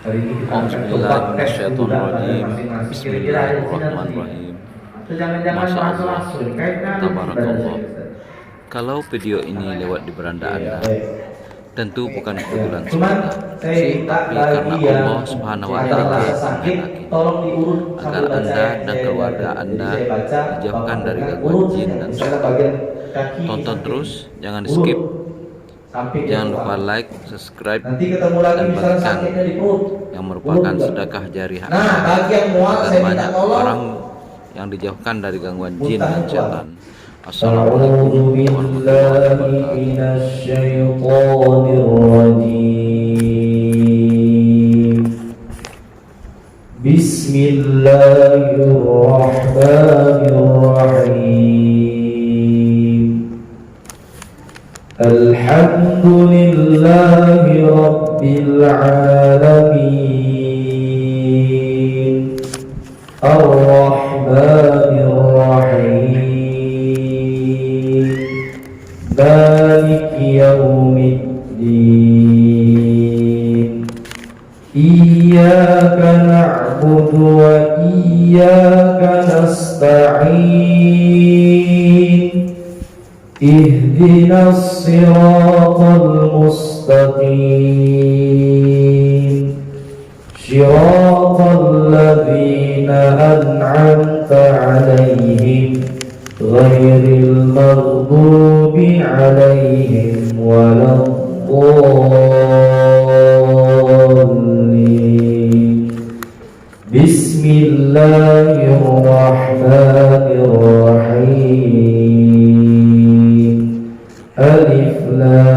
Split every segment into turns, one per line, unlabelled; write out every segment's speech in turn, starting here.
Hari ini kita akan coba tes juga dari
Bismillahirrahmanirrahim.
masing-masing kira-kira ada isinya atau tidak.
Bismillahirrahmanirrahim.
Atau jangan-jangan
Masya
bahasa
Allah,
langsung kaitkan ibadah
tabarakallah.
saja, Ustaz.
Kalau video ini lewat di beranda Anda,
Baik.
tentu bukan kebetulan
Cuman
semata,
saya minta
tapi
bagi
karena
yang
Allah Subhanahu wa
ada
Ta'ala
rasa sakit, tolong diurut
agar
sambil baca
Anda
yang
dan
saya
keluarga
baca.
Anda
Jadi saya baca,
dijauhkan
Bapak
dari
pegang,
gangguan
urut
jin
saja.
dan
Misalnya
setan.
bagian kaki
Tonton
disamping.
terus, jangan di
Urut.
skip.
Sampai dia
Jangan lupa
keluar.
like, subscribe,
Nanti ketemu lagi
dan
misalnya
bagikan
sakitnya di perut.
yang merupakan
Urut,
sedekah jariah
nah, bagi yang mual
agar
saya minta
banyak
tolong.
orang yang dijauhkan dari gangguan jin
Muntah
dan
keluar.
setan. Assalamualaikum warahmatullahi wabarakatuh.
Bismillahirrahmanirrahim. Alhamdulillahi Rabbil Alamin. Ar-Rahmanir Rahim. Maliki Yawmiddin. Iyyaka na'budu wa iyyaka nasta'in. Ihdinas siratal mustaqim. Siratal ladzina an'amta 'alaihim ghairil maghdubi 'alaihim waladdallin. Bismillahirrahmanirrahim. Alif Lam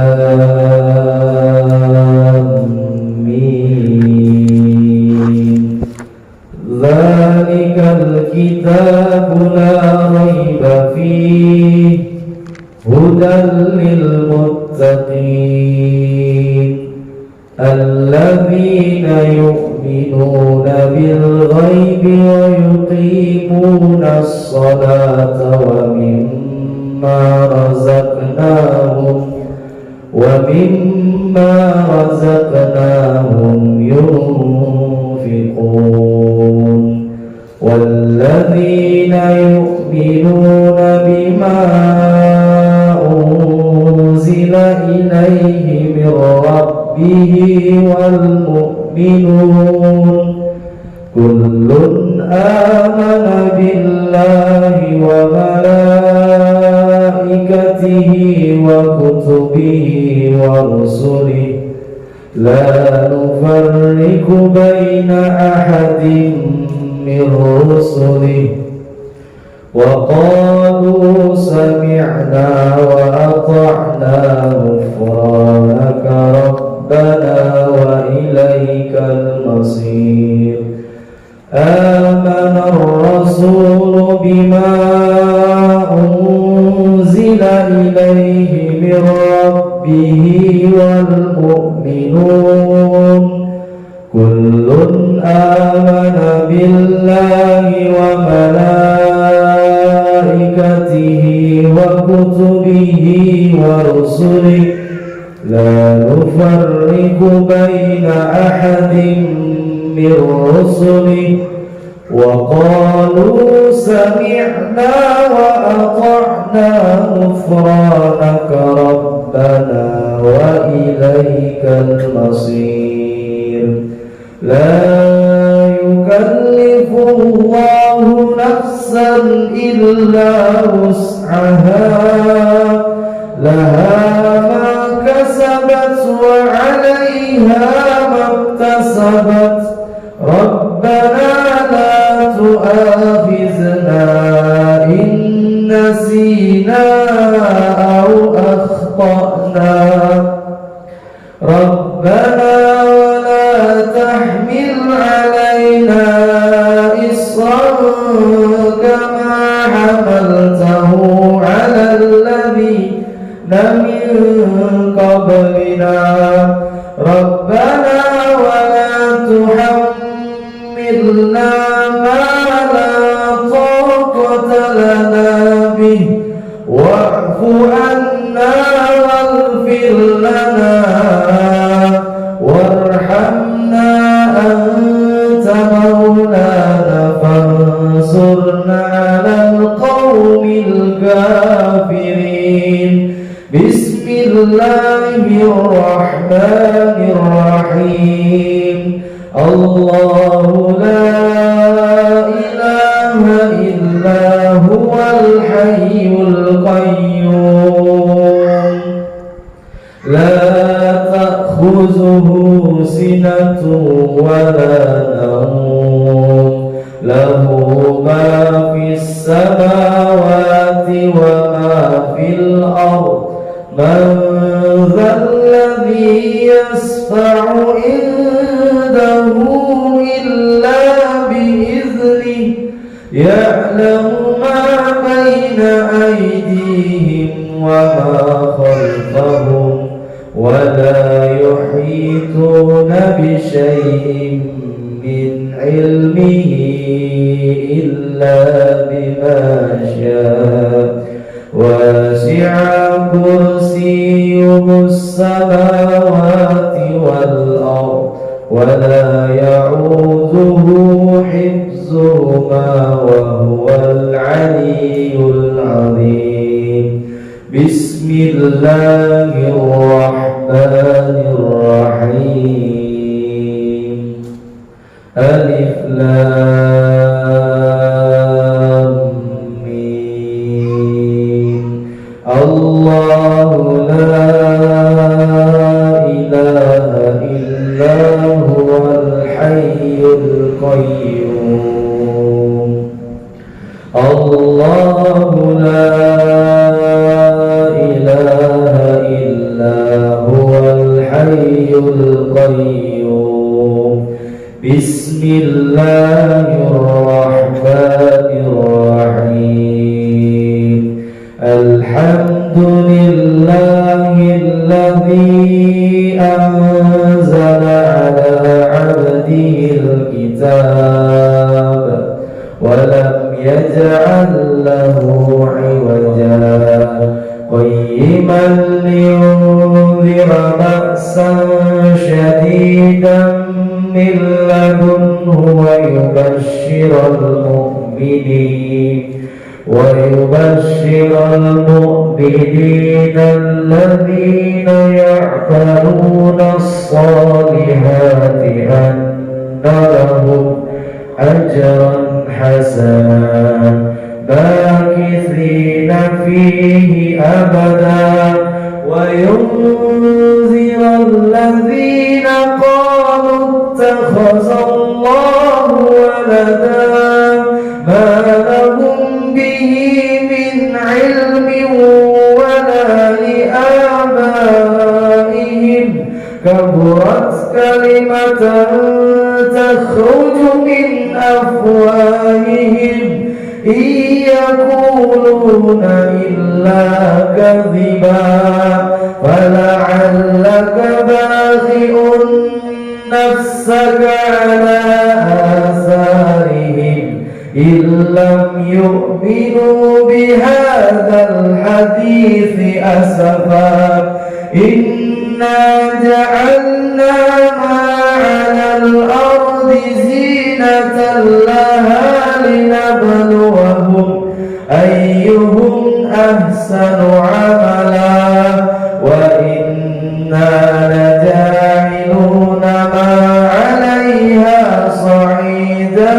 Mim. Dzalikal kitabu la raiba fihi hudan lil muttaqin alladzina yu'minuna bil ghaibi wa yuqimuna as-salata wa mimma razaqnahum yunfiqun walladzina yu'minuna bima unzila ilayhi min rabbihi wal mu'minun kullun amana billahi wa malaikatihi wa kutubihi wa rusulihi la nufarriqu baina ahadin min rusulihi wa qalu sami'na wa ata'na ghufranaka rabbana wa ilaikal masir. Amana ar-rasulu bima unzila ilayhi min rabbihi wal mu'minun kullun amana billahi wa malaikatihi wa kutubihi wa rusulihi la nufarriqu baina ahadin min rusulihi wa qalu sami'na wa ata'na ghufranaka rabbana wa ilaikal masir. La yukallifu Allahu nafsan illa wus'aha laha ma kasabat wa 'alayha maktasabat. Rabbana la tu'akhizna in nasina aw akhtana. Rabbana wa la tahmil 'alaina isran kama hamaltahu 'ala alladhina min qablina. Rabbana wa la tuhammilna ma la taqata lana bih wa'fu anna waghfir lana warhamna الله لا إله إلا هو الحي القيوم لا تأخذه سنة ولا نوم له ما في السماوات وما في الأرض من ذا الذي يشفع عنده إلا بإذنه يعلم ما بين أيديهم وما خلفهم ولا يحيطون بشيء من علمه إلا بما شاء وسع كرسيه السماوات والأرض ولا يعوده حفظهما وهو العلي العظيم بسم الله الرحمن الرحيم ألف لام ميم الله لا إله إلا هو الحي القيوم الله لا إله إلا هو الحي القيوم بسم الله الرحمن الرحيم الحمد لله الذي أنزل على عبده الكتاب ولم يجعل له عوجا قيما لينذر بأسا شديدا من لدنه ويبشر المؤمنين الذين يعملون الصالحات أن لهم أجرا حسنا ماكثين فيه أبدا وينذر الذين قالوا اتخذ الله ولدا ما لهم به من علم ولا لآبائهم كبرت كلمة تخرج من أفواههم إن يقولون إلا كذبا فلعلك باخع نفسك على آثارهم إن لم يؤمنوا بهذا الحديث أسفا إنا جعلنا ما على الأرض زينة لها لنبلوهم أيهم أحسن عملا وإنا لجاعلون ما عليها صعيدا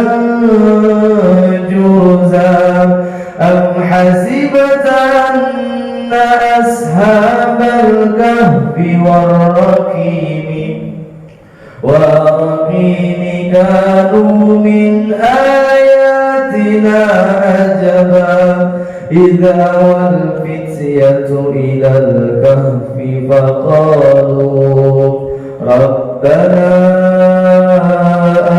جرزا أم حسبت أن أصحاب الكهف والرقيم كانوا من آياتنا عجبا إذا والفتية إلى الكهف فقالوا ربنا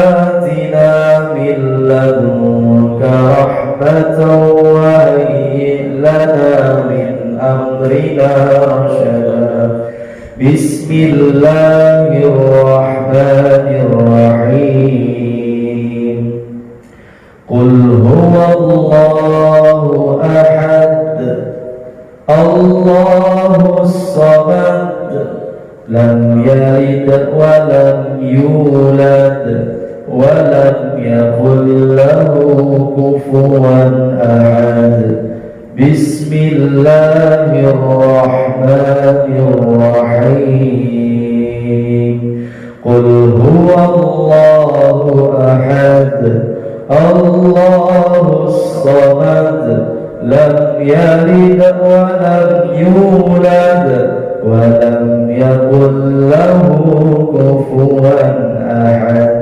آتنا من لدنك رحمة وهيئ لنا من أمرنا رشدا بسم الله الرحمن الرحيم قل هو الله أحد الله الصمد لم يلد ولم يولد ولم يكن له كفوا أحد بسم الله الرحمن الرحيم قل هو الله أحد الله الصمد لم يلد ولم يولد ولم يكن له كفوا أحد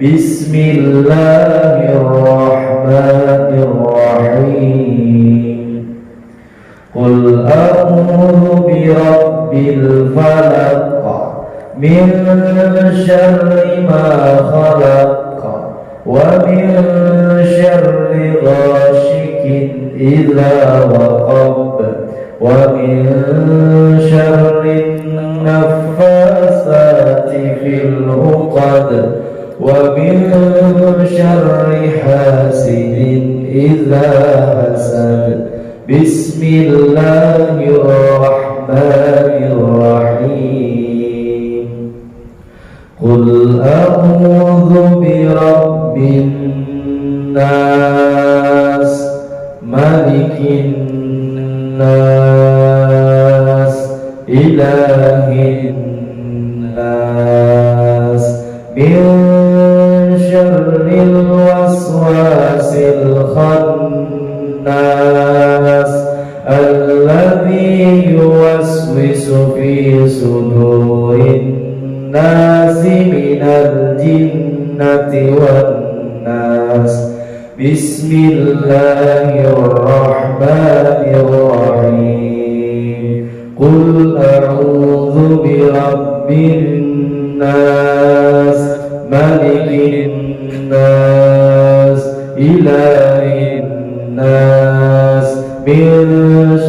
بسم الله الرحمن الرحيم قل أعوذ برب الفلق من شر ما خلق ومن شر غاشق إذا وقب ومن شر النفاثات في العقد ومن شر حاسد إذا حسد بسم الله الرحمن الرحيم قل أعوذ برب الناس ملك الناس إله الناس من شر الوسواس الخناس الذي يوسوس في صدور الناس من الجنة والناس بسم الله الرحمن الرحيم قل أعوذ برب الناس ملك الناس إله الناس من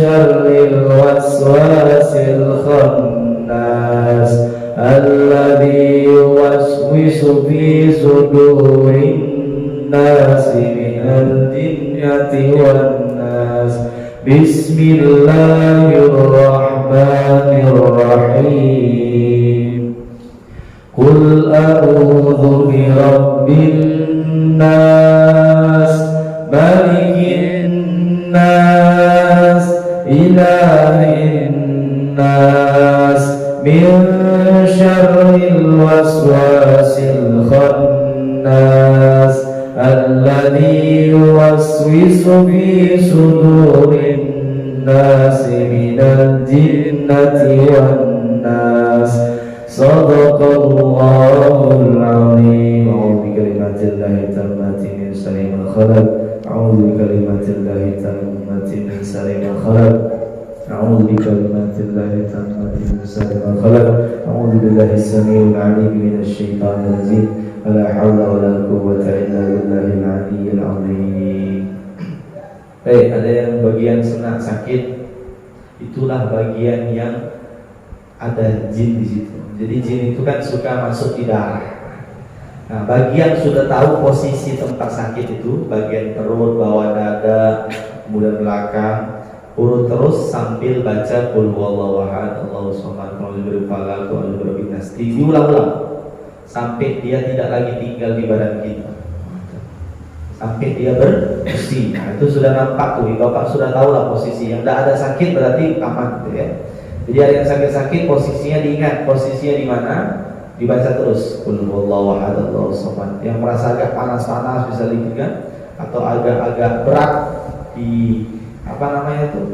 شر الوسواس الخناس الذي يوسوس في صدور الناس من الجنة والناس بسم الله الرحمن الرحيم قل أعوذ برب الناس ملك الناس إله الناس من شر الوسواس الخناس الذي يوسوس في صدور الناس من الجنة والناس صدق الله العظيم أعوذ بكلمات الله التامات من شر ما خلق أعوذ بكلمات الله التامات من شر ما خلق أعوذ بكلمات الله التامات من شر ما خلق أعوذ بالله السميع العليم من الشيطان الرجيم ولا حول ولا قوة إلا بالله العلي العظيم. Baik, ada yang bagian senang sakit, itulah bagian yang ada jin di situ. Jadi jin itu kan suka masuk di darah. Nah, bagian sudah tahu posisi tempat sakit itu, bagian perut, bawah dada, kemudian belakang, urut terus sambil baca qul huwallahu ahad, Allahus samad, qul huwallahu falaq, qul huwallahu binnas. Diulang-ulang sampai dia tidak lagi tinggal di badan kita, sampai dia bersih. Nah, itu sudah nampak tuh, Bapak sudah tahu lah posisi. Yang tidak ada sakit berarti aman, gitu ya. Jadi ada yang sakit-sakit, posisinya diingat, posisinya di mana, dibaca terus qul huwallahu ahad, Allahus samad. Yang merasa agak panas-panas bisa kan, atau agak-agak berat di apa namanya itu,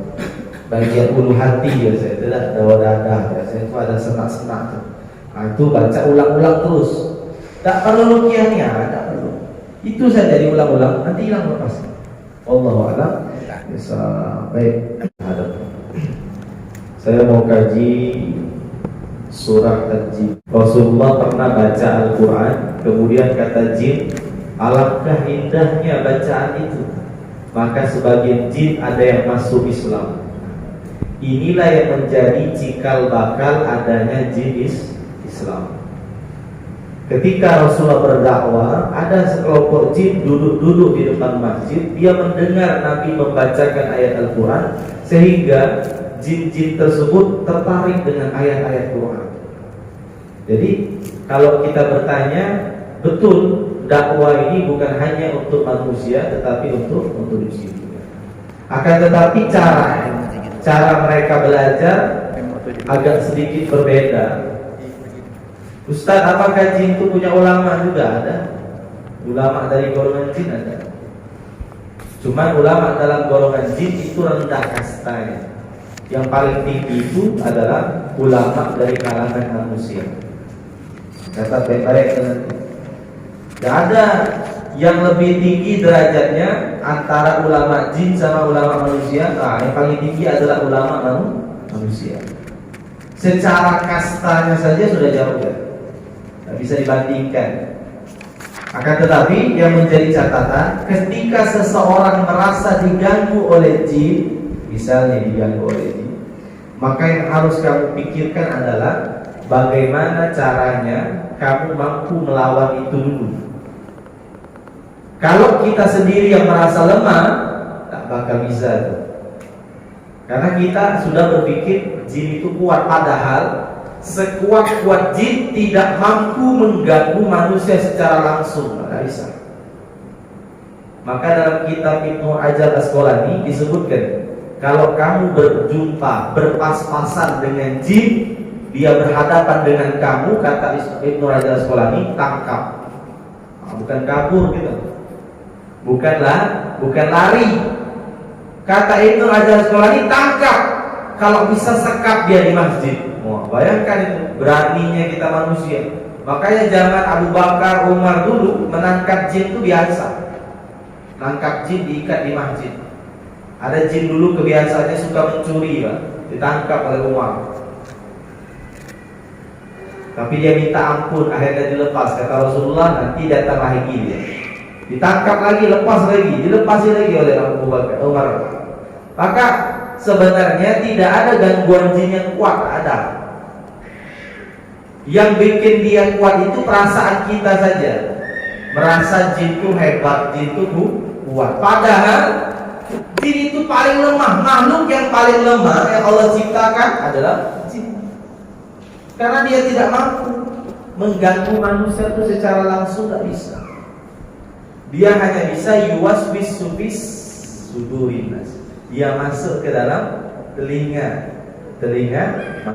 bagian ulu hati biasanya, tidak ada dada biasanya itu ada senak-senak tuh. Nah, itu baca ulang-ulang terus. Tak perlu ruqyahnya, tak perlu. Itu saja diulang-ulang, nanti hilang lepas. Wallahu a'lam. Bisa baik. Saya mau kaji surah Al-Jin. Rasulullah pernah baca Al-Quran, kemudian kata jin, alangkah indahnya bacaan itu. Maka sebagian jin ada yang masuk Islam. Inilah yang menjadi cikal bakal adanya jin Islam. Ketika Rasulullah berdakwah, ada sekelompok jin duduk-duduk di depan masjid. Dia mendengar Nabi membacakan ayat Al-Quran, sehingga jin-jin tersebut tertarik dengan ayat-ayat Quran. Jadi kalau kita bertanya, betul dakwah ini bukan hanya untuk manusia, tetapi untuk jin. Akan tetapi cara mereka belajar agak sedikit berbeda.
Ustaz, apakah jin itu punya ulama? Juga ada. Ulama dari golongan jin ada. Cuma ulama dalam golongan jin itu rendah kastanya. Yang paling tinggi itu adalah ulama dari kalangan manusia. Kata baik-baik nanti. Tidak ada yang lebih tinggi derajatnya antara ulama jin sama ulama manusia. Nah, yang paling tinggi adalah ulama manusia. Secara kastanya saja sudah jauh ya. Tidak bisa dibandingkan. Akan tetapi yang menjadi catatan, ketika seseorang merasa diganggu oleh jin, misalnya diganggu oleh jin, maka yang harus kamu pikirkan adalah bagaimana caranya kamu mampu melawan itu dulu. Kalau kita sendiri yang merasa lemah, tak bakal bisa tuh. Karena kita sudah berpikir jin itu kuat, padahal sekuat-kuat jin tidak mampu mengganggu manusia secara langsung, tidak bisa. Maka dalam kitab Ibnu Hajar Al-Asqalani disebutkan, kalau kamu berjumpa, berpas-pasan dengan jin, dia berhadapan dengan kamu, kata Ibnu Hajar Al-Asqalani, tangkap. Nah, bukan kabur gitu, bukan lari. Kata Ibnu Hajar Al-Asqalani, tangkap. Kalau bisa sekap dia di masjid. Wah, bayangkan itu beraninya kita manusia. Makanya zaman Abu Bakar, Umar dulu menangkap jin itu biasa. Nangkap jin diikat di masjid. Ada jin dulu kebiasaannya suka mencuri, Pak. Ditangkap oleh Umar. Tapi dia minta ampun, akhirnya dilepas. Kata Rasulullah, nanti datang lagi dia. Ditangkap lagi, lepas lagi, dilepasi lagi oleh Abu Bakar, Umar. Maka sebenarnya tidak ada gangguan jin yang kuat, ada. Yang bikin dia kuat itu perasaan kita saja. Merasa jin itu hebat, jin itu kuat. Padahal jin itu paling lemah. Makhluk yang paling lemah yang Allah ciptakan adalah jin. Karena dia tidak mampu mengganggu manusia itu secara langsung, tidak bisa. Dia hanya bisa yuwaswis sufis sudurin nas. Dia masuk ke dalam telinga.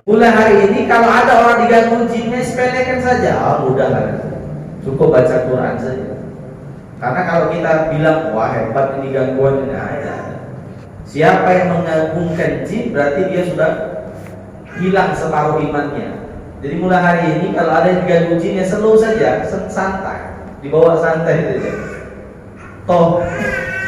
Mulai hari ini kalau ada orang diganggu jinnya, sepelekan saja, mudah lah. Cukup baca Quran saja. Karena kalau kita bilang, wah hebat ini gangguan, siapa yang mengagungkan jin berarti dia sudah hilang separuh imannya. Jadi mulai hari ini kalau ada yang diganggu jinnya, slow saja, santai, dibawa santai saja. Toh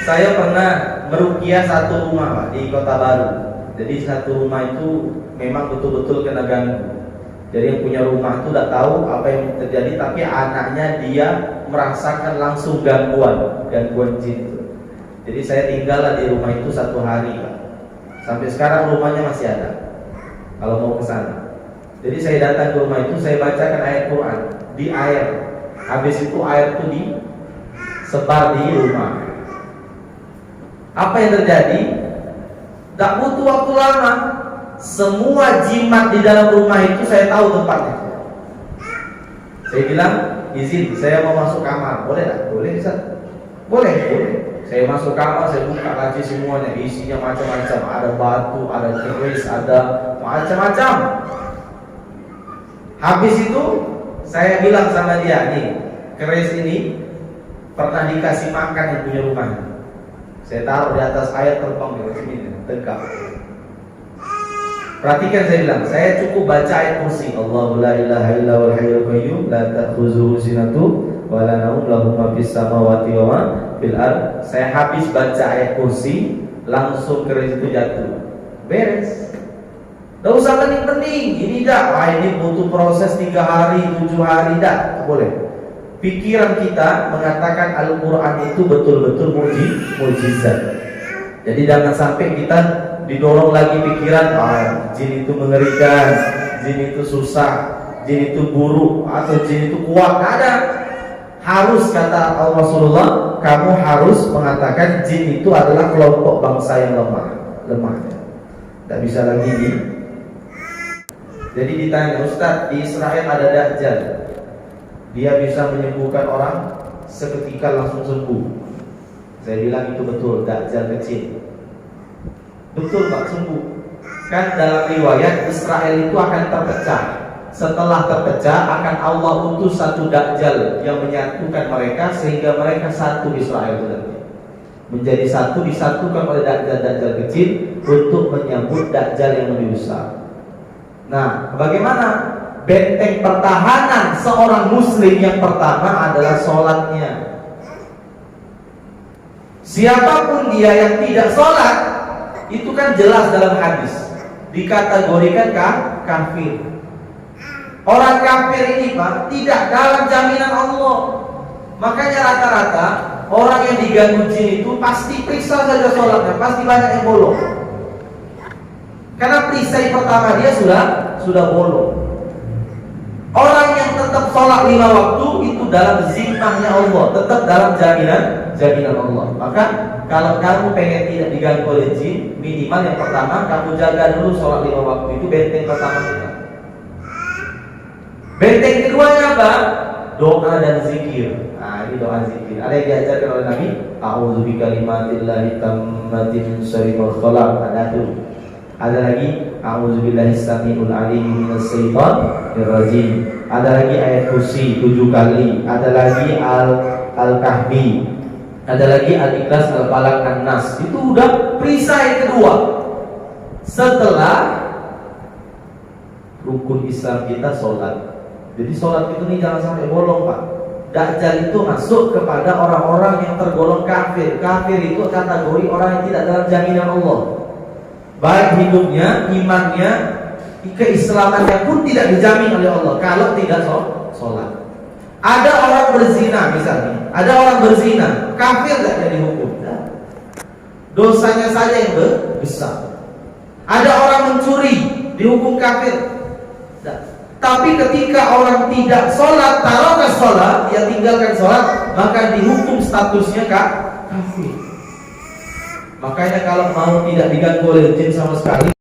saya pernah meruqyah satu rumah, Pak, di Kota Baru. Jadi satu rumah itu memang betul-betul kena ganggu. Jadi yang punya rumah itu tidak tahu apa yang terjadi, tapi anaknya dia merasakan langsung gangguan jin itu. Jadi saya tinggal di rumah itu 1 hari, Pak. Sampai sekarang rumahnya masih ada. Kalau mau ke sana. Jadi saya datang ke rumah itu, saya bacakan ayat Quran di air. Habis itu air itu disebar di rumah. Apa yang terjadi? Tak butuh waktu lama, semua jimat di dalam rumah itu saya tahu tempatnya. Saya bilang, izin, saya mau masuk kamar, boleh tak? Boleh, Ustaz? Boleh. Saya masuk kamar, saya buka laci semuanya, isinya macam-macam. Ada batu, ada keris, ada macam-macam. Habis itu saya bilang sama dia, nih, keris ini pernah dikasih makan yang punya rumahnya. Saya taruh di atas air, terbang di sini, tegak. Perhatikan, saya bilang, saya cukup baca ayat kursi. Allahu la ilaha illa wal hayyul qayyum la ta'khuzuhu sinatu wa la naum lahu ma fis samawati wa ma fil ard. Saya habis baca ayat kursi, langsung keris itu jatuh. Beres. Tidak usah pening-pening. Ini dah, ini butuh proses 3 hari, 7 hari, dah, boleh. Pikiran kita mengatakan Al-Quran itu betul-betul mukjizat. Jadi jangan sampai kita didorong lagi pikiran, jin itu mengerikan, jin itu susah, jin itu buruk, atau jin itu kuat. Ada. Harus, kata Rasulullah, kamu harus mengatakan jin itu adalah kelompok bangsa yang lemah. Tidak bisa lagi Jadi ditanya, Ustaz, di Israel ada Dajjal. Dia bisa menyembuhkan orang seketika langsung sembuh. Saya bilang itu betul, Dajjal kecil. Betul, Pak, sembuh. Kan dalam riwayat Israel itu akan terpecah setelah terpecah akan Allah utus satu dajjal yang menyatukan mereka sehingga mereka satu Israel itu nanti. Menjadi satu, disatukan oleh dajjal-dajjal kecil untuk menyambut dajjal yang lebih besar. Nah, bagaimana benteng pertahanan seorang muslim yang pertama adalah sholatnya. Siapapun dia yang tidak sholat, itu kan jelas dalam hadis dikategorikan kafir. Orang kafir ini Pak tidak dalam jaminan Allah. Makanya rata-rata orang yang diganggu jin itu pasti periksa saja sholatnya, pasti banyak yang bolong. Karena perisai pertama dia sudah bolong. Orang yang tetap sholat 5 waktu itu dalam zimmahnya Allah, tetap dalam jaminan Allah. Maka kalau kamu pengen tidak diganggu oleh jin, minimal yang pertama kamu jaga dulu sholat 5 waktu, itu benteng pertama kita. Benteng keduanya apa? Doa dan zikir. Nah, ini doa zikir. Ada yang diajarkan oleh Nabi, a'udzu bikalimatillahi tammati min syarri ma khalaq. Ada tuh. Ada lagi, a'udzu billahi samiul alim minas syaitonir rajim. Ada lagi ayat kursi 7 kali. Ada lagi al-kahfi. Ada lagi al-ikhlas, al-falaq, an-nas. Itu udah perisai kedua. Setelah rukun Islam kita sholat. Jadi sholat itu nih jangan sampai bolong Pak. Dajjal itu masuk kepada orang-orang yang tergolong kafir. Kafir itu kategori orang yang tidak dalam jaminan Allah. Baik hidupnya, imannya, keislamannya pun tidak dijamin oleh Allah kalau tidak sholat. Ada orang berzina misalnya, ada orang berzina, kafir tidak jadi hukum. Dosanya saja yang besar. Ada orang mencuri, dihukum kafir. Tapi ketika orang tidak sholat, taruhlah sholat, dia tinggalkan sholat, maka dihukum statusnya kafir. Makanya kalau mau tidak diganggu oleh jin sama sekali,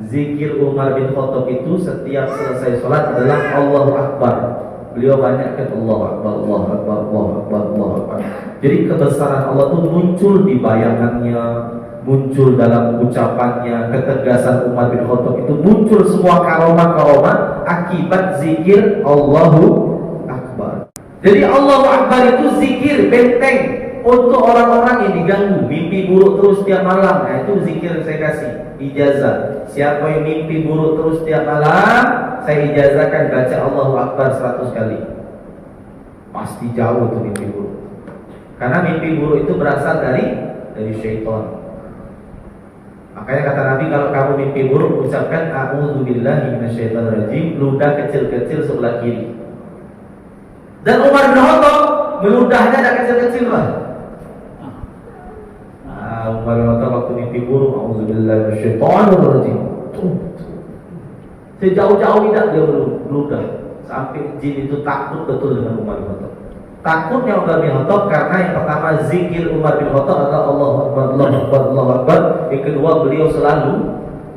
zikir Umar bin Khattab itu setiap selesai sholat adalah Allahu Akbar. Beliau banyakkan Allahu Akbar, Allahu Akbar, Allahu Akbar, Allahu Akbar. Jadi kebesaran Allah itu muncul di bayangannya, muncul dalam ucapannya. Ketegasan Umar bin Khattab itu muncul semua karomah-karomah akibat zikir Allahu Akbar. Jadi Allahu Akbar itu zikir benteng untuk orang-orang yang diganggu, mimpi buruk terus tiap malam. Nah, itu zikir yang saya kasih ijazah. Siapa yang mimpi buruk terus tiap malam, saya ijazahkan baca Allahu Akbar 100 kali. Pasti jauh tuh mimpi buruk. Karena mimpi buruk itu berasal dari syaitan. Makanya kata Nabi, kalau kamu mimpi buruk ucapkan a'udzubillahi minasyaitonirrajim, ludah kecil-kecil sebelah kiri. Dan Umar bin Khattab meludahnya tidak kecil-kecil Pak. Umar bin Khattab waktu mimpi buruk, a'udzubillahi minasyaitonirrajim, sejauh-jauh tidak dia meludah sampai jin itu takut betul dengan Umar bin Khattab. Takutnya Umar bin Khattab karena yang pertama zikir Umar bin Khattab adalah Allahu Akbar, Allahu Akbar, Allahu Akbar. Yang kedua beliau selalu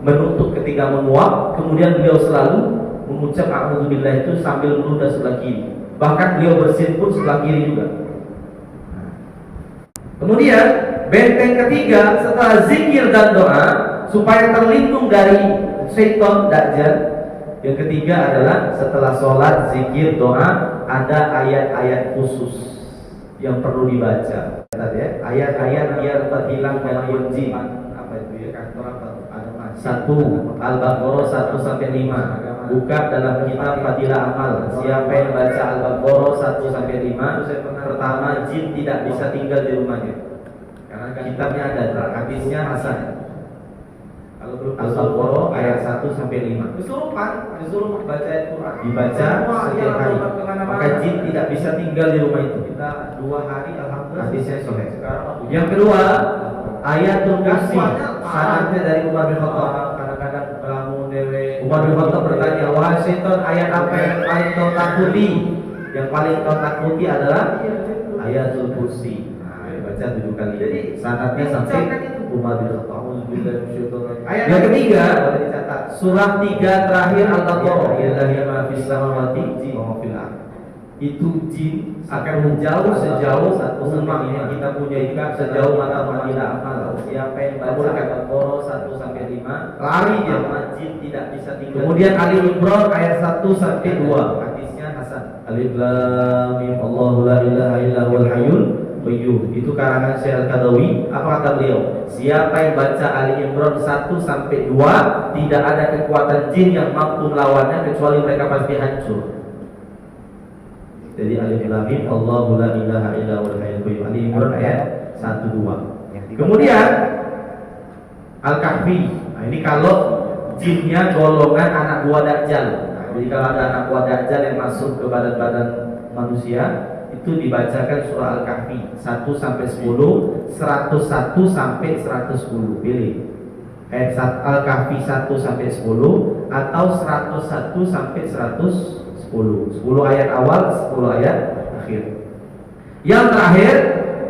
menutup ketika menguap. Kemudian beliau selalu mengucap a'udzubillah itu sambil meludah sebelah kiri. Bahkan beliau bersin pun sebelah kiri juga. Kemudian benteng ketiga setelah zikir dan doa supaya terlindung dari syaitan dajjal. Yang ketiga adalah setelah sholat, zikir, doa, ada ayat-ayat khusus yang perlu dibaca. Ayat-ayat biar terhilang gangguan jin. Apa itu ya? Satu, Al-Baqarah 1-5. Buka dalam kitab Fadilah Amal. Siapa yang baca Al-Baqarah 1-5, pertama jin tidak bisa tinggal di rumahnya. Karena kitabnya ada, hadisnya hasan. Al-Baqarah ayat 1-5. Disuruh baca Al-Quran, dibaca setiap hari. Maka jin tidak bisa tinggal di rumah itu. Kita 2 hari alhamdulillah hadisnya sahih. Yang kedua, ayatul kursi. Sanadnya dari Umar bin Khattab. Kadang-kadang Umar bin Khattab bertanya, wahai syaitan, ayat apa yang paling kau takuti? Yang paling kau takuti adalah ayatul kursi. Nah, dibaca 7 kali. Jadi sanadnya sampai Umar bin Khattab. Yang ketiga, surah 3 terakhir Al-Baqarah, ya ma fis samawati wa ma fil ardh. itu jin akan menjauh sejauh rumah yang kita punya ikat, sejauh mata tidak amal. Siapa yang baca Al-Baqarah 1 sampai 5 lari dia, jin tidak bisa tinggal. Kemudian Ali Imran ayat 1 sampai 2 hadisnya Hasan. Alif Lam Mim Allahu la ilaha illa huwal hayyul qayyum. Itu karangan Syekh Al-Qadawi. Apa kata beliau? Siapa yang baca Ali Imran 1 sampai 2 tidak ada kekuatan jin yang mampu melawannya kecuali mereka pasti hancur. Jadi Alif Lam Mim Allahu la ilaha illa huwal hayyul qayyum. Ali Imran ayat 1 2. Kemudian Al-Kahfi. Nah, ini kalau jinnya golongan anak buah Dajjal. Nah, jadi kalau ada anak buah Dajjal yang masuk ke badan-badan manusia, itu dibacakan surah Al-Kahfi 1 sampai 10, 101 sampai 110. Pilih. Ayat Al-Kahfi 1 sampai 10 atau 101 sampai 110. 10 ayat awal, 10 ayat akhir. Yang terakhir,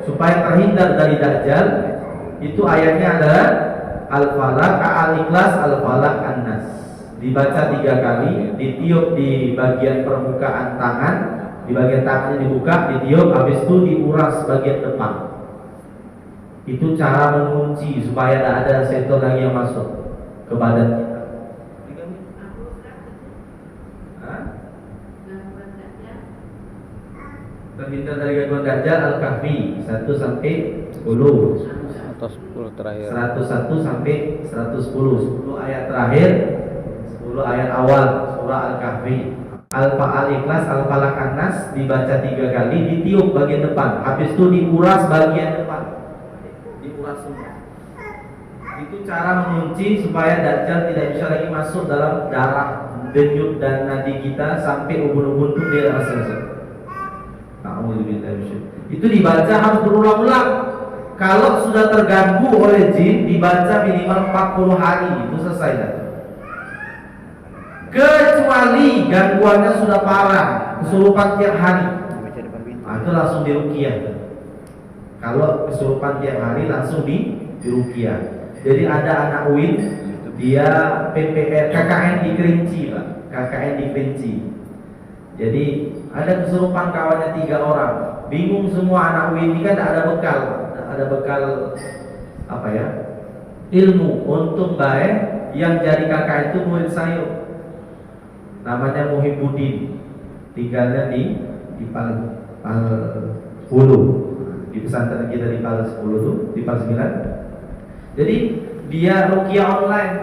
supaya terhindar dari Dajjal, itu ayatnya adalah Al-Falaq, Al-Ikhlas, Al-Falaq, An-Nas. Dibaca 3 kali, ditiup di bagian permukaan tangan, di bagian tangannya dibuka, ditiup, habis itu diuras bagian depan. Itu cara mengunci supaya tidak ada setan lagi yang masuk ke badan kita. Terhindar dari gangguan Dajjal, Al-Kahfi 1 sampai 10.
Atau 10 terakhir.
101 sampai 110. 10 ayat terakhir, 10 ayat awal surah Al-Kahfi. Al-Ikhlas, Al-Falaq, An-Nas dibaca 3 kali, ditiup bagian depan. Habis itu diuras bagian depan. Diuras semua. Itu cara mengunci supaya Dajjal tidak bisa lagi masuk dalam darah, denyut dan nadi kita sampai ubun-ubun pun dia rasa. Itu dibaca harus berulang-ulang. Kalau sudah terganggu oleh jin, dibaca minimal 40 hari, itu selesai dah. Kecuali gangguannya sudah parah, kesurupan tiap hari, nah, itu langsung diruqyah. Kalau kesurupan tiap hari langsung diruqyah. Jadi ada anak UIN, dia PPR KKN di Kerinci, Pak. KKN di Kerinci. Jadi ada kesurupan kawannya 3 orang. Bingung semua anak UIN ini kan ada bekal. Ada bekal apa ya? Ilmu. Untung baik yang jadi kakak itu murid saya. Namanya Muhibbuddin. Tinggalnya di Pal 10. Di pesantren kita di Pal 10 tuh, di Pal 9. Jadi dia ruqyah online.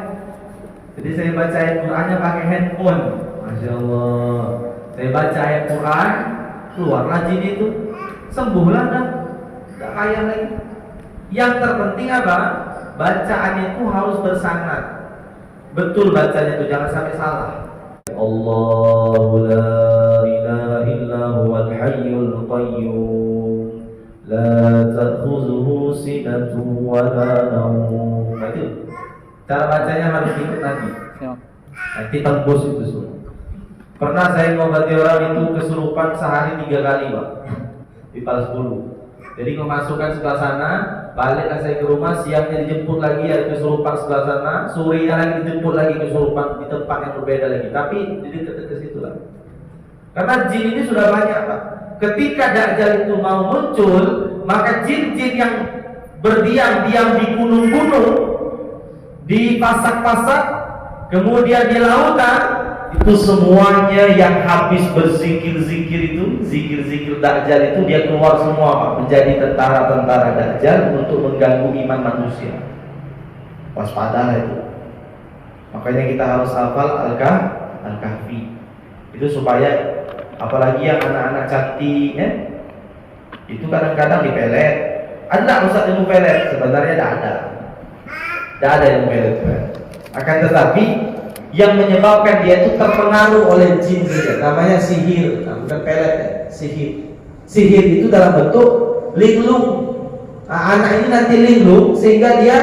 Jadi saya baca ayat Qur'annya pakai handphone. Masya Allah. Saya baca ayat Quran, keluarlah jin itu, sembuhlah dah, tidak kaya lagi. Yang terpenting apa? Bacaannya itu harus bersanad. Betul bacanya itu, jangan sampai salah. Allahu la ilaha illa huwal hayyul qayyum, la ta'khuzuhu sinatun wa la nawm. Itu cara bacanya harus ikut nanti. Nanti tembus itu semua. Pernah saya ngobati orang itu kesurupan sehari 3 kali, Pak, di Pal 10. Jadi kemasukan sebelah sana, baliklah saya ke rumah, siangnya dijemput lagi ada kesurupan sebelah sana, sorenya lagi dijemput lagi kesurupan di tempat yang berbeda lagi. Tapi di dekat-dekat situ lah. Karena jin ini sudah banyak, Pak. Ketika Dajjal itu mau muncul, maka jin-jin yang berdiam di gunung-gunung, di pasak-pasak, kemudian di lautan, itu semuanya yang habis berzikir-zikir itu, zikir-zikir Dajjal itu, dia keluar semua, Pak, menjadi tentara-tentara Dajjal untuk mengganggu iman manusia. Waspada itu. Makanya kita harus hafal Al-Kahfi. Itu supaya apalagi yang anak-anak cantik ya, itu kadang-kadang dipelet. Ada ustaz ilmu pelet? Sebenarnya tidak ada. Tidak ada ilmu pelet. Akan tetapi yang menyebabkan dia itu terpengaruh oleh jin saja, namanya sihir, bukan pelet ya, sihir. Sihir itu dalam bentuk linglung. Nah, anak ini nanti linglung sehingga dia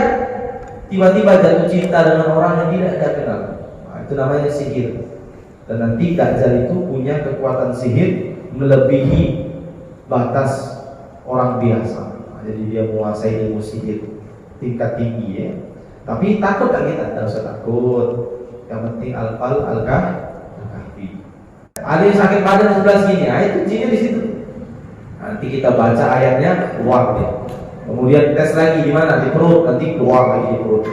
tiba-tiba jatuh cinta dengan orang yang tidak dia kenal. Nah, itu namanya sihir. Dan nanti Dajjal itu punya kekuatan sihir melebihi batas orang biasa. Nah, jadi dia menguasai ilmu sihir tingkat tinggi ya. Tapi takut tak kita? Tidak usah takut. Yang penting Al-Kahfi. Ada yang sakit badan sebelah sini, nah itu jinnya di situ. Nanti kita baca ayatnya, keluar dia. Kemudian tes lagi di mana? Di perut, nanti keluar lagi di perut.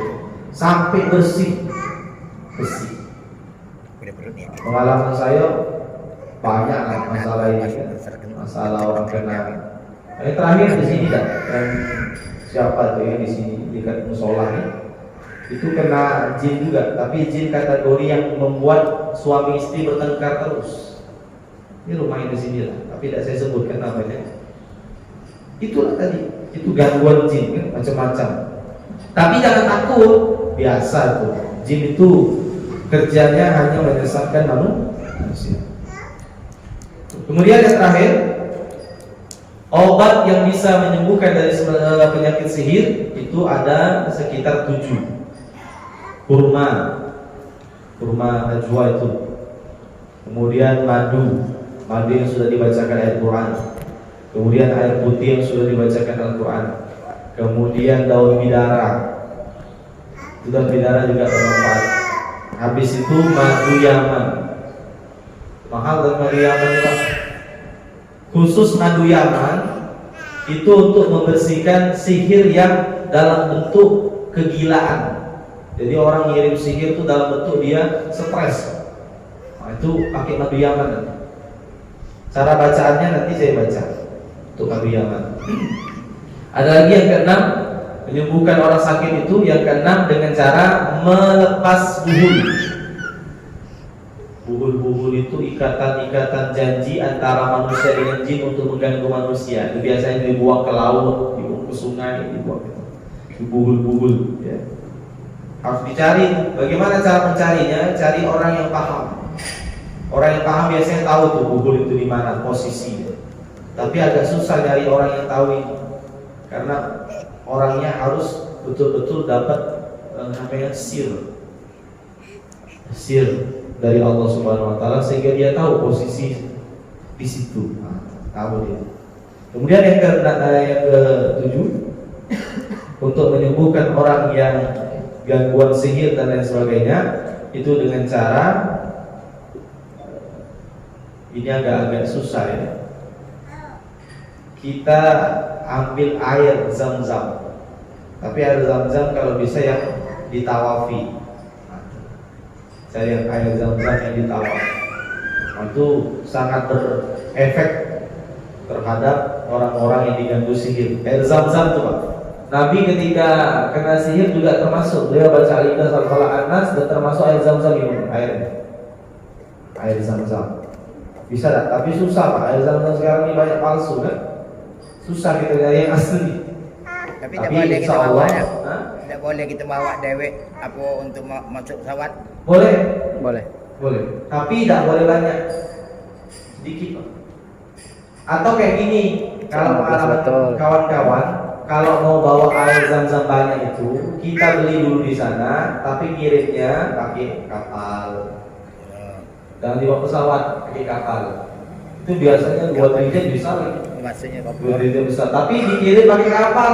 Sampai bersih. Pengalaman saya banyak lah masalah ini kan. Masalah orang kena. Yang terakhir di sini kan, siapa tuh yang di sini dekat musola nih? Itu kena jin juga, tapi jin kategori yang membuat suami istri bertengkar terus. Ini rumahnya di sini lah, tapi tidak saya sebutkan namanya. Itulah tadi, itu gangguan jin kan, macam-macam. Tapi jangan takut, biasa tuh. Jin itu kerjanya hanya menyesatkan manusia. Kemudian yang terakhir, obat yang bisa menyembuhkan dari penyakit sihir itu ada sekitar 7. Kurma najwa itu. Kemudian madu yang sudah dibacakan ayat Quran. Kemudian air putih yang sudah dibacakan Al-Quran. Kemudian daun bidara. Daun bidara juga bermanfaat. Habis itu madu Yaman. Mahal dan madu Yaman itu. Khusus madu Yaman itu untuk membersihkan sihir yang dalam bentuk kegilaan. Jadi orang ngirim sihir itu dalam bentuk dia stres. Nah, itu pakai madu Yaman nanti. Cara bacaannya nanti saya baca untuk madu Yaman. Ada lagi yang keenam, menyembuhkan orang sakit itu. Yang keenam dengan cara melepas buhul. Buhul itu ikatan-ikatan janji antara manusia dengan jin untuk mengganggu manusia. Itu biasanya dibuang ke laut, dibuang ke sungai, dibuang ke buhul-buhul. Ya. Harus dicari. Bagaimana cara mencarinya? Cari orang yang paham. Orang yang paham biasanya tahu tuh buhul itu di mana posisinya. Tapi agak susah nyari orang yang tahu ini, karena orangnya harus betul-betul dapat namanya sir dari Allah Subhanahu Wa Taala sehingga dia tahu posisi di situ. Nah, tahu dia. Kemudian yang ke-7 untuk menyembuhkan orang yang gangguan sihir dan lain sebagainya itu dengan cara ini agak susah ya. Kita ambil air zam-zam, tapi air zam-zam kalau bisa yang ditawafi. Saya air zam-zam yang ditawaf, itu sangat berefek terhadap orang-orang yang diganggu sihir. Air zam-zam tuh Pak. Nabi ketika kena sihir juga termasuk beliau baca Al-Ikhlas Al-Falaq An-Nas dan termasuk air zam-zam ini air zam-zam. Bisa tak? Tapi susah Pak. Air zam-zam sekarang ini banyak palsu kan? Susah kita cari yang asli.
Tapi tidak boleh kita bawa ya. Tidak boleh kita bawa dewek apa untuk masuk pesawat.
Boleh.
Boleh.
Tapi tidak boleh banyak. Sedikit Pak. Atau kayak gini, kalau kawan-kawan kalau mau bawa air zam-zam banyak itu, kita beli dulu di sana, tapi kirimnya pakai kapal. Jangan dibawa pesawat, pakai kapal. Itu biasanya 2 triliun bisa.
Maksudnya
2 triliun bisa, tapi dikirim pakai kapal.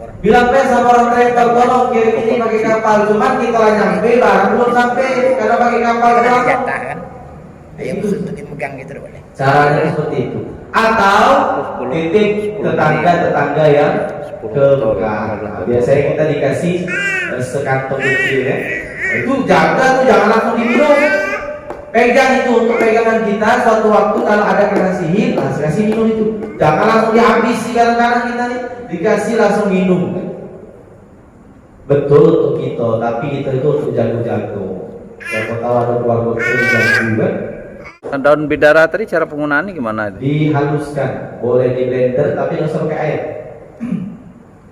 vapor.
Bilang sama orang travel, tolong kirim ini pakai kapal. Cuman kita lah nyampe, barang belum sampai, karena pakai kapal doang.
Jatah kan? Ayo untuk dimegang gitu boleh.
Caranya seperti itu. Atau titip tetangga yang kebukaan. Biasanya kita dikasih sekantong kecil ya. Itu jaga tuh, jangan langsung diminum. Pegang itu untuk pegangan kita. Suatu waktu kalau ada kena sihir, kasih minum itu. Jangan langsung dihabisi kadang-kadang kita nih. Dikasih langsung minum. Betul untuk kita, tapi kita itu untuk jago-jago. Siapa tahu ada keluarga kita yang juga.
Daun bidara tadi cara penggunaannya gimana?
Dihaluskan, boleh di blender tapi nggak usah pakai air.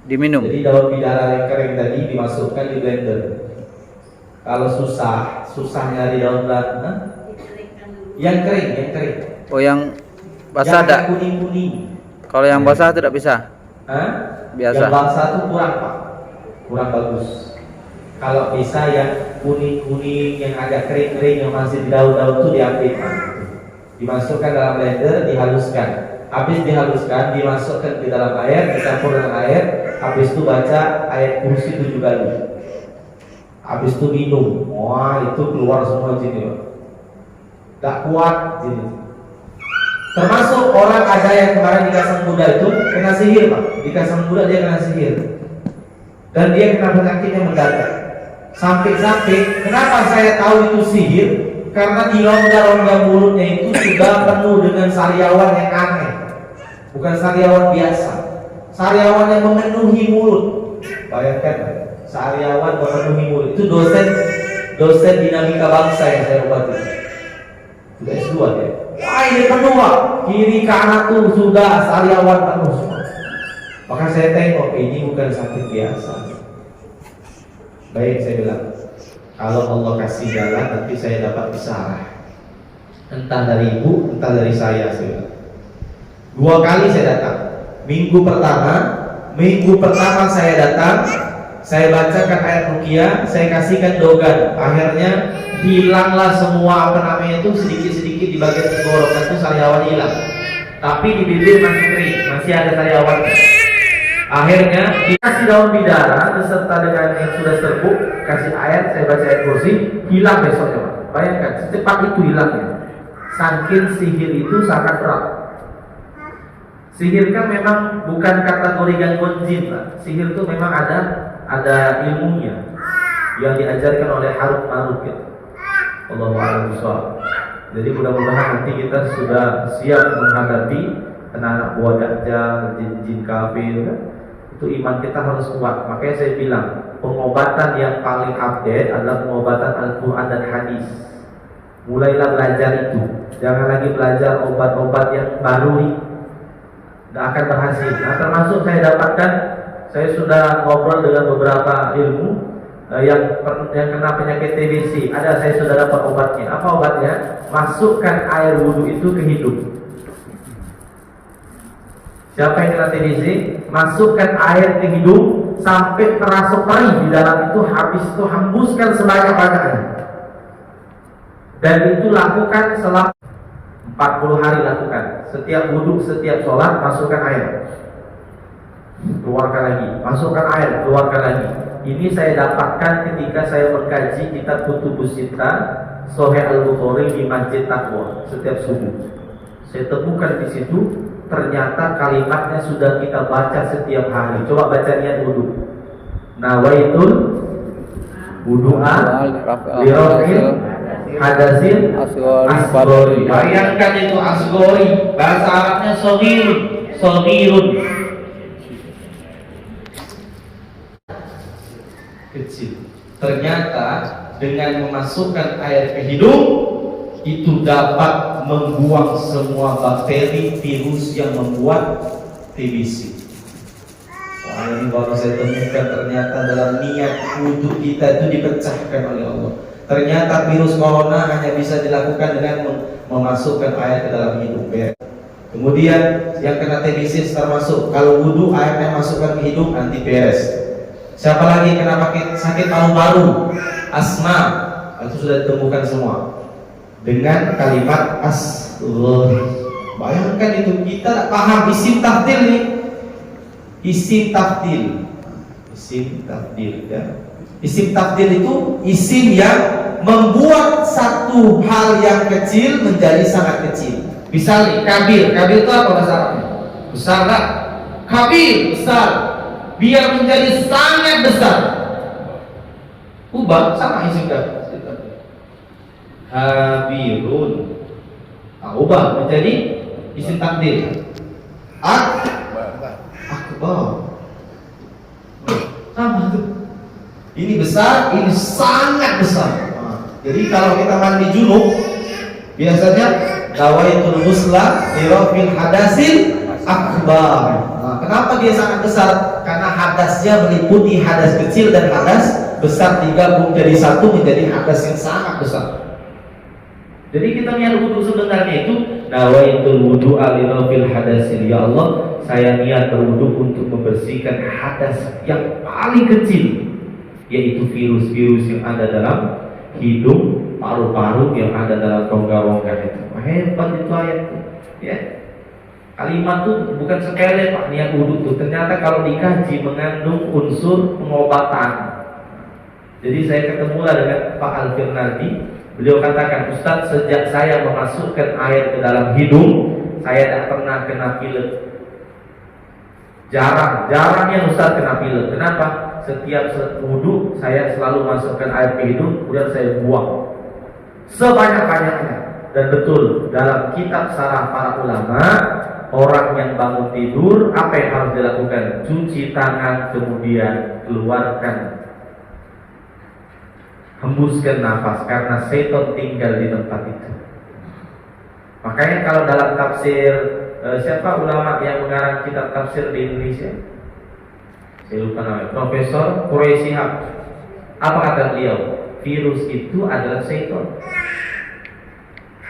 Diminum.
Jadi daun bidara yang kering tadi dimasukkan di blender. Kalau susah nyari daun bidara, yang kering.
Oh yang basah ada?
Kuning.
Kalau yang basah tidak bisa? Biasa.
Yang basah itu kurang bagus. Kalau bisa yang kuning yang agak kering yang masih di daun-daun itu diambil, dimasukkan dalam blender, dihaluskan. Habis dihaluskan, dimasukkan ke dalam air, dicampur dengan air. Habis itu baca ayat kursi 7 kali. Habis itu minum. Wah, itu keluar semua jin. tak kuat jin itu. Termasuk orang ada yang kemarin di Kasang Buddha itu kena sihir Pak. Di Kasang Buddha dia kena sihir. Dan dia kena penyakit yang mendadak. Sampai-sampai kenapa saya tahu itu sihir? Karena di rongga-rongga mulutnya itu sudah penuh dengan sariawan yang aneh. Bukan sariawan biasa. Sariawan yang memenuhi mulut. Bayangkan, sariawan memenuhi mulut. Itu dosen dinamika bangsa yang saya obati. Sudah S2 ya. Wah ini penuh Pak. Kiri kanan tuh sudah sariawan penuh semua. Maka saya tengok ini bukan sakit biasa. Baik saya bilang, kalau Allah kasih jalan nanti saya dapat isyarat. Entah dari ibu, entah dari saya bilang. 2 kali saya datang. Minggu pertama saya datang, saya bacakan ayat ruqyah, saya kasihkan dogan. Akhirnya hilanglah semua itu sedikit-sedikit di bagian tenggorokan itu sariawan hilang. Tapi di bibir masih kering, masih ada sariawan. Akhirnya dikasih daun bidara beserta dengan yang sudah serbuk, kasih air, saya baca ayat kursi, hilang besoknya Pak. Bayangkan, secepat itu hilangnya. Saking sihir itu sangat berat. Sihir kan memang bukan kategori gangguan jin Pak. Sihir itu memang ada ilmunya yang diajarkan oleh Harut Marut ya. Allahu a'lam bishawab. Jadi mudah-mudahan nanti kita sudah siap menghadapi anak-anak buah dajjal, jin-jin kafir kan? Itu iman kita harus kuat. Makanya saya bilang pengobatan yang paling update adalah pengobatan Al-Quran dan Hadis. Mulailah belajar itu. Jangan lagi belajar obat-obat yang baru, tidak akan berhasil. Nah termasuk saya dapatkan, saya sudah ngobrol dengan beberapa ilmu yang kena penyakit TBC. Saya sudah dapat obatnya. Apa obatnya? Masukkan air wudhu itu ke hidung. Siapa yang kena TBC, masukkan air ke hidung sampai terasa perih di dalam itu, habis itu hembuskan sebanyak-banyaknya. Dan itu lakukan selama 40 hari lakukan. Setiap wudhu, setiap sholat, masukkan air, keluarkan lagi, masukkan air, keluarkan lagi. Ini saya dapatkan ketika saya mengkaji kitab Kutubus Sittah Sahih Al-Bukhari di Masjid Taqwa setiap subuh. Saya temukan di situ ternyata kalimatnya sudah kita baca setiap hari. Coba baca niat wudhu. Nawaitul wudu'a lirafil hadasin asgori. Bayangkan itu asgori, bahasa Arabnya sogirun. Kecil. Ternyata dengan memasukkan air ke hidung itu dapat membuang semua bakteri, virus yang membuat TBC. Wah ini baru saya temukan ternyata dalam niat wudhu kita itu dipecahkan oleh Allah. Ternyata virus corona hanya bisa dilakukan dengan memasukkan air ke dalam hidung. Kemudian yang kena TBC termasuk kalau wudhu airnya masukkan ke hidung nanti beres. Siapa lagi kena sakit paru-paru, asma, itu sudah ditemukan semua dengan kalimat asghar. Bayangkan itu kita paham isim tafdil nih, isim tafdil ya. Isim tafdil itu isim yang membuat satu hal yang kecil menjadi sangat kecil. Misalnya kabir itu apa bahasa Arabnya? Besar tak? Kabir besar, biar menjadi sangat besar. Ubah sama isim tafdil. Habirun, ubah menjadi isim tafdil. Akbar, sama tuh. Ini besar, ini sangat besar. Jadi kalau kita mandi junub, biasanya nawaitul ghusla lirafil hadasin akbar. Kenapa dia sangat besar? Karena hadasnya meliputi hadas kecil dan hadas besar digabung jadi satu menjadi hadas yang sangat besar. Jadi kita niat wudhu sebenarnya itu nawaitul wudu alirafil hadasin. Ya Allah, saya niat berwudhu untuk membersihkan hadas yang paling kecil, yaitu virus-virus yang ada dalam hidung, paru-paru yang ada dalam rongga-rongga itu. Hebat itu ayat itu, ya. Kalimat itu bukan sepele Pak, niat wudhu itu. Ternyata kalau dikaji mengandung unsur pengobatan. Jadi saya ketemulah dengan Pak Al-Firnadi Beliau katakan, Ustaz, sejak saya memasukkan air ke dalam hidung, saya tidak pernah kena pilek. Jarangnya Ustaz kena pilek. Kenapa? Setiap wudhu saya selalu masukkan air ke hidung, kemudian saya buang sebanyak-banyaknya. Dan betul, dalam kitab sarah para ulama, orang yang bangun tidur, apa yang harus dilakukan? Cuci tangan, kemudian keluarkan, hembuskan nafas, karena setan tinggal di tempat itu. Makanya kalau dalam tafsir, siapa ulama yang mengarang kitab tafsir di Indonesia? Saya lupa namanya, Profesor Quraisy Shihab. Apa kata beliau? Virus itu adalah setan.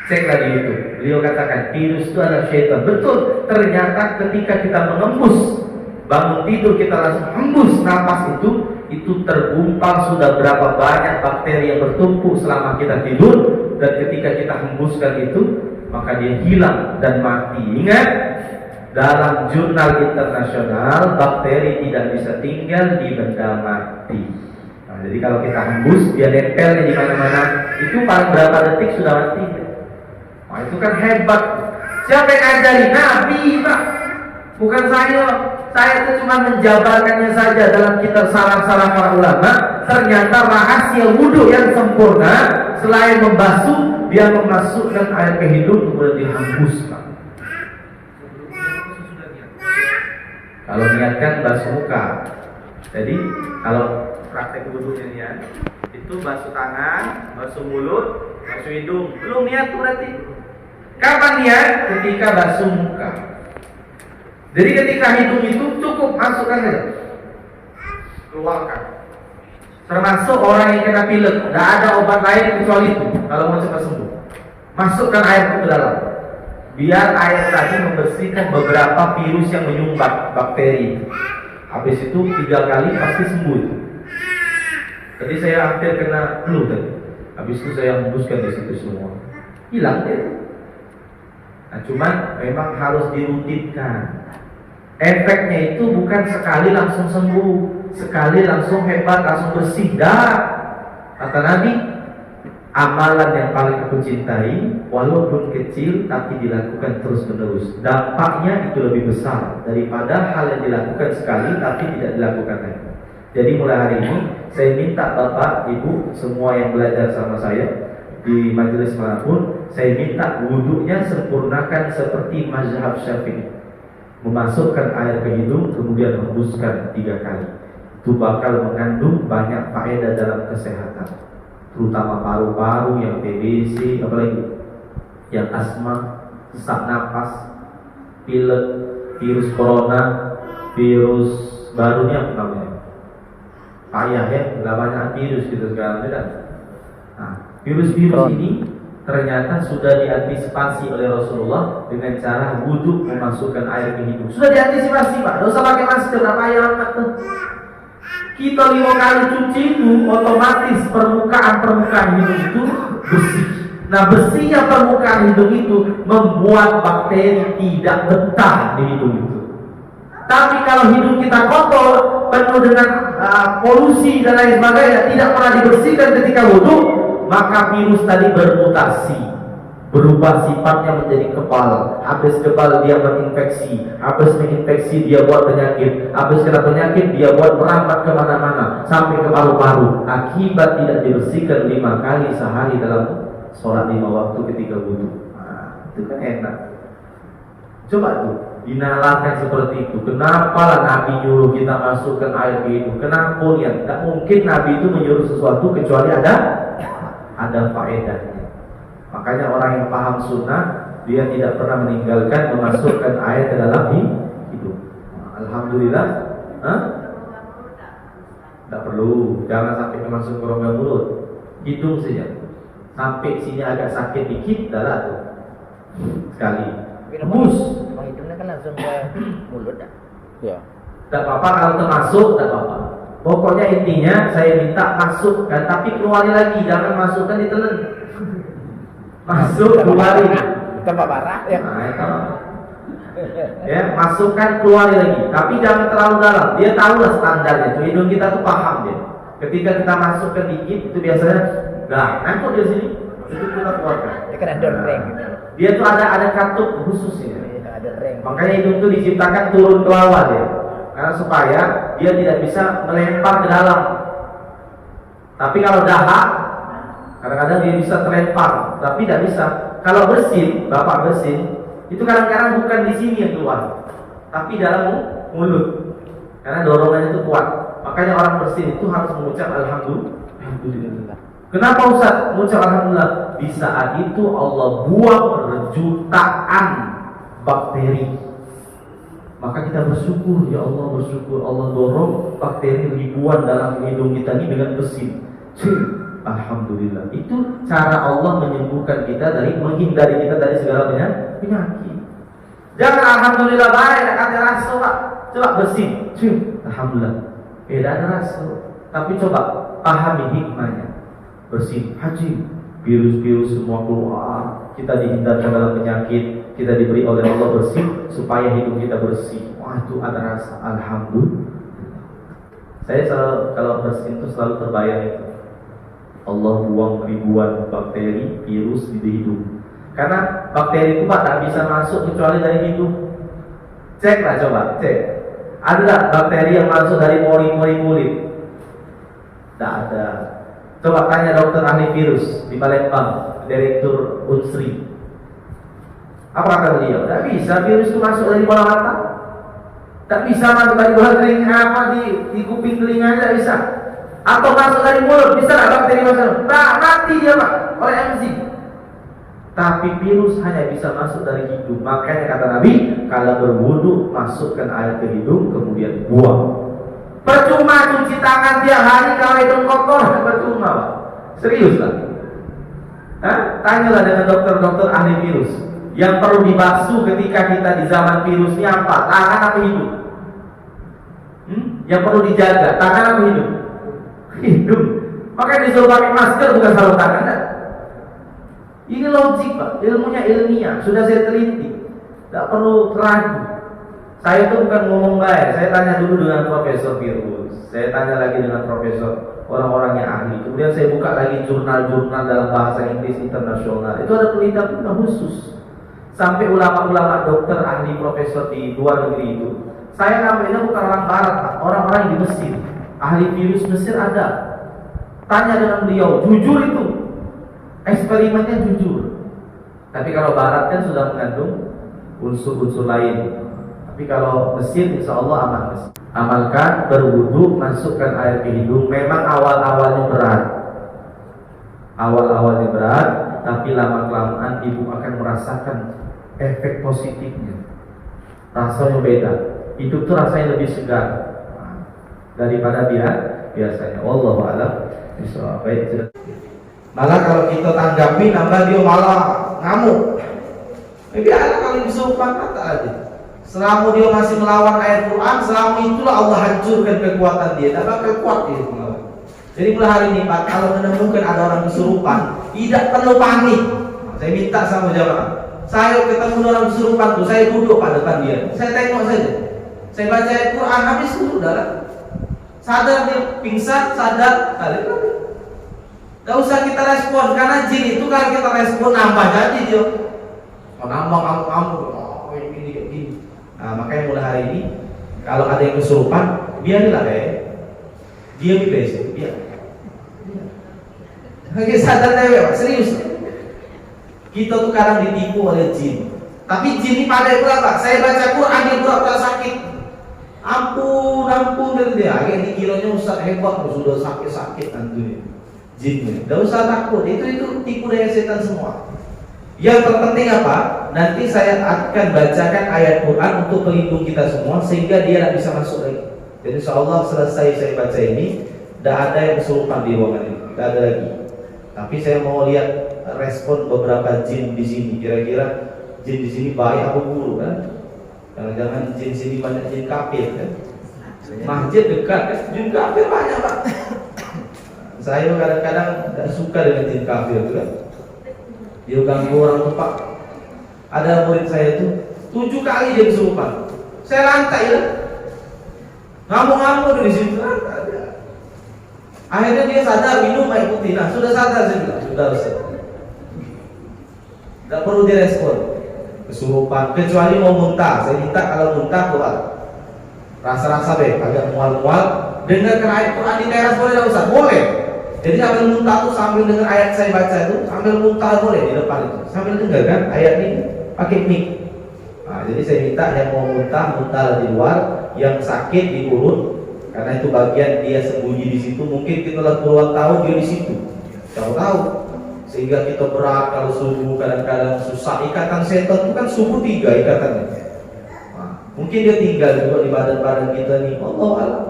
Cek lagi itu. Beliau katakan virus itu adalah setan. Betul. Ternyata ketika kita mengembus, bangun tidur kita langsung hembus nafas itu tergumpal sudah berapa banyak bakteri yang bertumpuk selama kita tidur, dan ketika kita hembuskan itu maka dia hilang dan mati. Ingat, dalam jurnal internasional bakteri tidak bisa tinggal di benda mati. Nah, jadi kalau kita hembus dia nempelnya di mana-mana, itu paling berapa detik sudah mati. Nah, itu kan hebat. Siapa yang ngajari? Nabi, Pak. Bukan saya. Saya itu cuma menjabarkannya saja dalam kitab sarah-sarah para ulama. Ternyata rahasia wudhu yang sempurna, selain membasuh, dia memasukkan air ke hidung kemudian dihembuskan. Kalau niatkan basuh muka. Jadi kalau praktek wudhunya niat, itu basuh tangan, basuh mulut, basuh hidung. Belum niat berarti. Kapan niat? Ketika basuh muka. Jadi ketika hidung itu cukup masukkan saja, keluarkan. Termasuk orang yang kena pilek, tidak ada obat lain kecuali itu. Kalau mau cepat sembuh, masukkan air ke dalam. Biar air tadi membersihkan beberapa virus yang menyumbat bakteri. Habis itu 3 kali pasti sembuh. Jadi saya hampir kena flu tadi. Habis itu saya hembuskan di situ semua, hilang deh. Nah, cuman memang harus dirutinkan. Efeknya itu bukan sekali langsung sembuh, sekali langsung hebat, langsung bersih. Dah. Kata Nabi, amalan yang paling aku cintai, walaupun kecil tapi dilakukan terus-menerus, dampaknya itu lebih besar daripada hal yang dilakukan sekali tapi tidak dilakukan lagi. Jadi mulai hari ini saya minta Bapak, Ibu, semua yang belajar sama saya di majelis manapun, saya minta wudhunya sempurnakan seperti mazhab Syafi'i. Memasukkan air ke hidung kemudian hembuskan 3 kali. Itu bakal mengandung banyak faedah dalam kesehatan, terutama paru-paru yang TBC, apalagi yang asma, sesak napas, pilek, virus corona, virus barunya apa namanya? Payah ya, nggak banyak virus gitu sekarang, tidak? Nah, virus-virus ini ternyata sudah diantisipasi oleh Rasulullah dengan cara wudhu memasukkan air ke hidung. Sudah diantisipasi, Pak. Tidak usah pakai masker, apa yang amat tuh. Kita 5 kali cuci itu otomatis permukaan hidung itu bersih. Nah, bersihnya permukaan hidung itu membuat bakteri tidak betah di hidung itu. Tapi kalau hidung kita kotor, penuh dengan polusi dan lain sebagainya, tidak pernah dibersihkan ketika wudhu, maka virus tadi bermutasi, berubah sifatnya menjadi kebal. Habis kebal dia menginfeksi, habis menginfeksi dia buat penyakit, habis kena penyakit dia buat merambat kemana-mana sampai ke paru-paru. Akibat tidak dibersihkan 5 kali sehari dalam sholat 5 waktu ketika wudhu. Nah, itu kan enak. Coba tuh dinalakan seperti itu. Kenapa lah Nabi nyuruh kita masukkan air ke hidung? Kenapa ya? Tak mungkin Nabi itu menyuruh sesuatu kecuali ada faedahnya. Makanya orang yang paham sunnah, dia tidak pernah meninggalkan memasukkan air ke dalam hidung. Alhamdulillah. Tidak perlu, jangan sampai masuk ke rongga mulut, hidung saja. Sampai sini agak sakit dikit, dah lah tuh. Sekali. Hembus.
Hidungnya kan langsung ke mulut dah.
Ya.
Tak apa-apa kalau termasuk, tak apa-apa. Pokoknya intinya saya minta masukkan, tapi keluarin lagi, jangan masukkan ditelan. Masuk, keluarin.
Tambah parah ya.
Nah, itu. Ya, masukkan, keluarin lagi, tapi jangan terlalu dalam. Dia tahu lah standarnya. Tuh hidung kita tuh paham dia. Ketika kita masukkan dikit, itu biasanya ngantuk di sini. itu kita keluarkan.
Dia kan ada ring gitu.
Dia tuh ada katup khusus ya.
Ada ring.
Makanya hidung tuh diciptakan turun ke bawah ya, karena supaya dia tidak bisa melempar ke dalam. Tapi kalau dahak, kadang-kadang dia bisa terlempar, tapi tidak bisa. Kalau bersin, bapak bersin, itu kadang-kadang bukan di sini yang keluar, tapi dalam mulut, karena dorongannya itu kuat. Makanya orang bersin itu harus mengucap alhamdulillah. Kenapa Ustaz mengucap alhamdulillah? Di saat itu Allah buang jutaan bakteri. Maka kita bersyukur, ya Allah, bersyukur Allah dorong bakteri ribuan dalam hidung kita ini dengan bersin. Alhamdulillah. Itu cara Allah menyembuhkan kita dari, menghindari kita dari segala penyakit. Jangan alhamdulillah baik, ada rasa Pak. Coba bersih. Alhamdulillah. Tidak ada rasa. Tapi coba pahami hikmahnya. Bersih, haji, virus-virus semua keluar. Kita dihindarkan dalam penyakit. Kita diberi oleh Allah bersih supaya hidup kita bersih. Wah, itu ada rasa. Alhamdulillah. Saya selalu, kalau bersih itu selalu terbayang itu. Allah buang ribuan bakteri, virus di hidung. Karena bakteri itu Pak tak bisa masuk kecuali dari hidung. Ceklah coba, cek. Ada tak bakteri yang masuk dari pori-pori kulit? Tak ada. Coba tanya dokter ahli virus di Palembang, Direktur Unsri. Apa kata beliau? Tak bisa virus itu masuk dari bola mata. Tak bisa masuk dari bola telinga, apa di kuping telinga, tak bisa. Atau masuk dari mulut, bisa nggak bakteri masuk? Tak, mati dia Pak, oleh enzim. Tapi virus hanya bisa masuk dari hidung. Makanya kata Nabi, kalau berwudu masukkan air ke hidung, kemudian buang. Percuma cuci tangan tiap hari kalau hidung kotor, percuma Pak. Serius lah. Tanyalah dengan dokter-dokter ahli virus. Yang perlu dibasuh ketika kita di zaman virus ini apa? Tangan atau hidung? Yang perlu dijaga, tangan atau hidung? Hidung. Makanya disuruh pakai masker bukan sarung tangan. Kan? Ini logik Pak, ilmunya ilmiah, sudah saya teliti. Tidak perlu ragu. Saya itu bukan ngomong baik. Saya tanya dulu dengan Profesor virus. Saya tanya lagi dengan Profesor orang-orang yang ahli. Kemudian saya buka lagi jurnal-jurnal dalam bahasa Inggris internasional. Itu ada penelitian khusus. Sampai ulama-ulama dokter ahli profesor di luar negeri itu. Saya namanya bukan orang barat Pak, orang-orang di Mesir. Ahli virus Mesir ada. Tanya dengan beliau, jujur itu. Eksperimennya jujur. Tapi kalau barat kan sudah mengandung unsur-unsur lain. Tapi kalau Mesir insya Allah aman. Amalkan, berwudu, masukkan air ke hidung. Memang awal-awalnya berat. Awal-awalnya berat, tapi lama-kelamaan ibu akan merasakan efek positifnya. Rasanya beda. Hidup tuh rasanya lebih segar daripada biasanya. Wallahu a'lam bishawab. Malah kalau kita tanggapi nambah dia malah ngamuk. Biarlah kalau disumpah kata aja. Selama dia masih melawan ayat Quran, selama itulah Allah hancurkan kekuatan dia. Tak bakal kuat dia melawan. Jadi mulai hari ini Pak, kalau menemukan ada orang kesurupan, tidak perlu panik. Saya minta sama jamaah. Saya ketemu orang kesurupan tuh, saya duduk pada depan dia. Saya tengok saja. Saya baca ayat Quran habis dulu dah. Sadar dia pingsan, sadar, balik lagi. Gak usah kita respon, karena jin itu kalau kita respon nambah jadi dia. Oh, nambah kamu, oh ini kayak gini. Nah, makanya mulai hari ini kalau ada yang kesurupan, biarlah dia bebas, biar. Oke, sadar deh, Pak, serius. Kita tuh kadang ditipu oleh jin. Tapi jin ini pada pula Pak. Saya baca Quran dia pura-pura sakit. Ampun dari dia. Akhirnya dikiranya Ustaz hebat, sudah sakit-sakit nanti. Jinnya. Tidak usah takut. Itu tipu daya setan semua. Yang terpenting apa? Nanti saya akan bacakan ayat Quran untuk pelindung kita semua sehingga dia tidak bisa masuk lagi. Jadi insyaallah selesai saya baca ini, tidak ada yang kesurupan di ruangan ini. Tidak ada lagi. Tapi saya mau lihat respon beberapa jin di sini. Kira-kira jin di sini baik apa buruk kan? Jangan jin sini banyak jin kafir kan? Masjid dekat kan? Jin kafir banyak Pak. Saya kadang-kadang tidak suka dengan jin kafir itu kan. Dia ganggu orang tepat. Ada murid saya itu 7 kali dia kesurupan. Saya lantai lah. Ngamuk-ngamuk di situ lantai. Akhirnya dia sadar minum air putih. Nah sudah sadar saya bilang, sudah Ustaz. Tidak perlu direspon. Kesurupan, kecuali mau muntah. Saya minta kalau muntah keluar. Rasa-rasa deh, agak mual-mual. Dengarkan ayat Quran di teras boleh nggak Ustaz? Boleh. Jadi sambil muntah tuh sambil dengar ayat saya baca itu, sambil muntah boleh di depan itu. Sambil dengar kan ayat ini pakai mic. Nah, jadi saya minta yang mau muntah di luar, yang sakit di mulut, karena itu bagian dia sembunyi di situ. Mungkin kita telah puluhan tahun dia di situ. Tahu-tahu. Sehingga kita berat kalau subuh kadang-kadang susah. Ikatan setan itu kan subuh 3 ikatannya. Nah, mungkin dia tinggal juga di badan-badan kita nih. Allah Allah.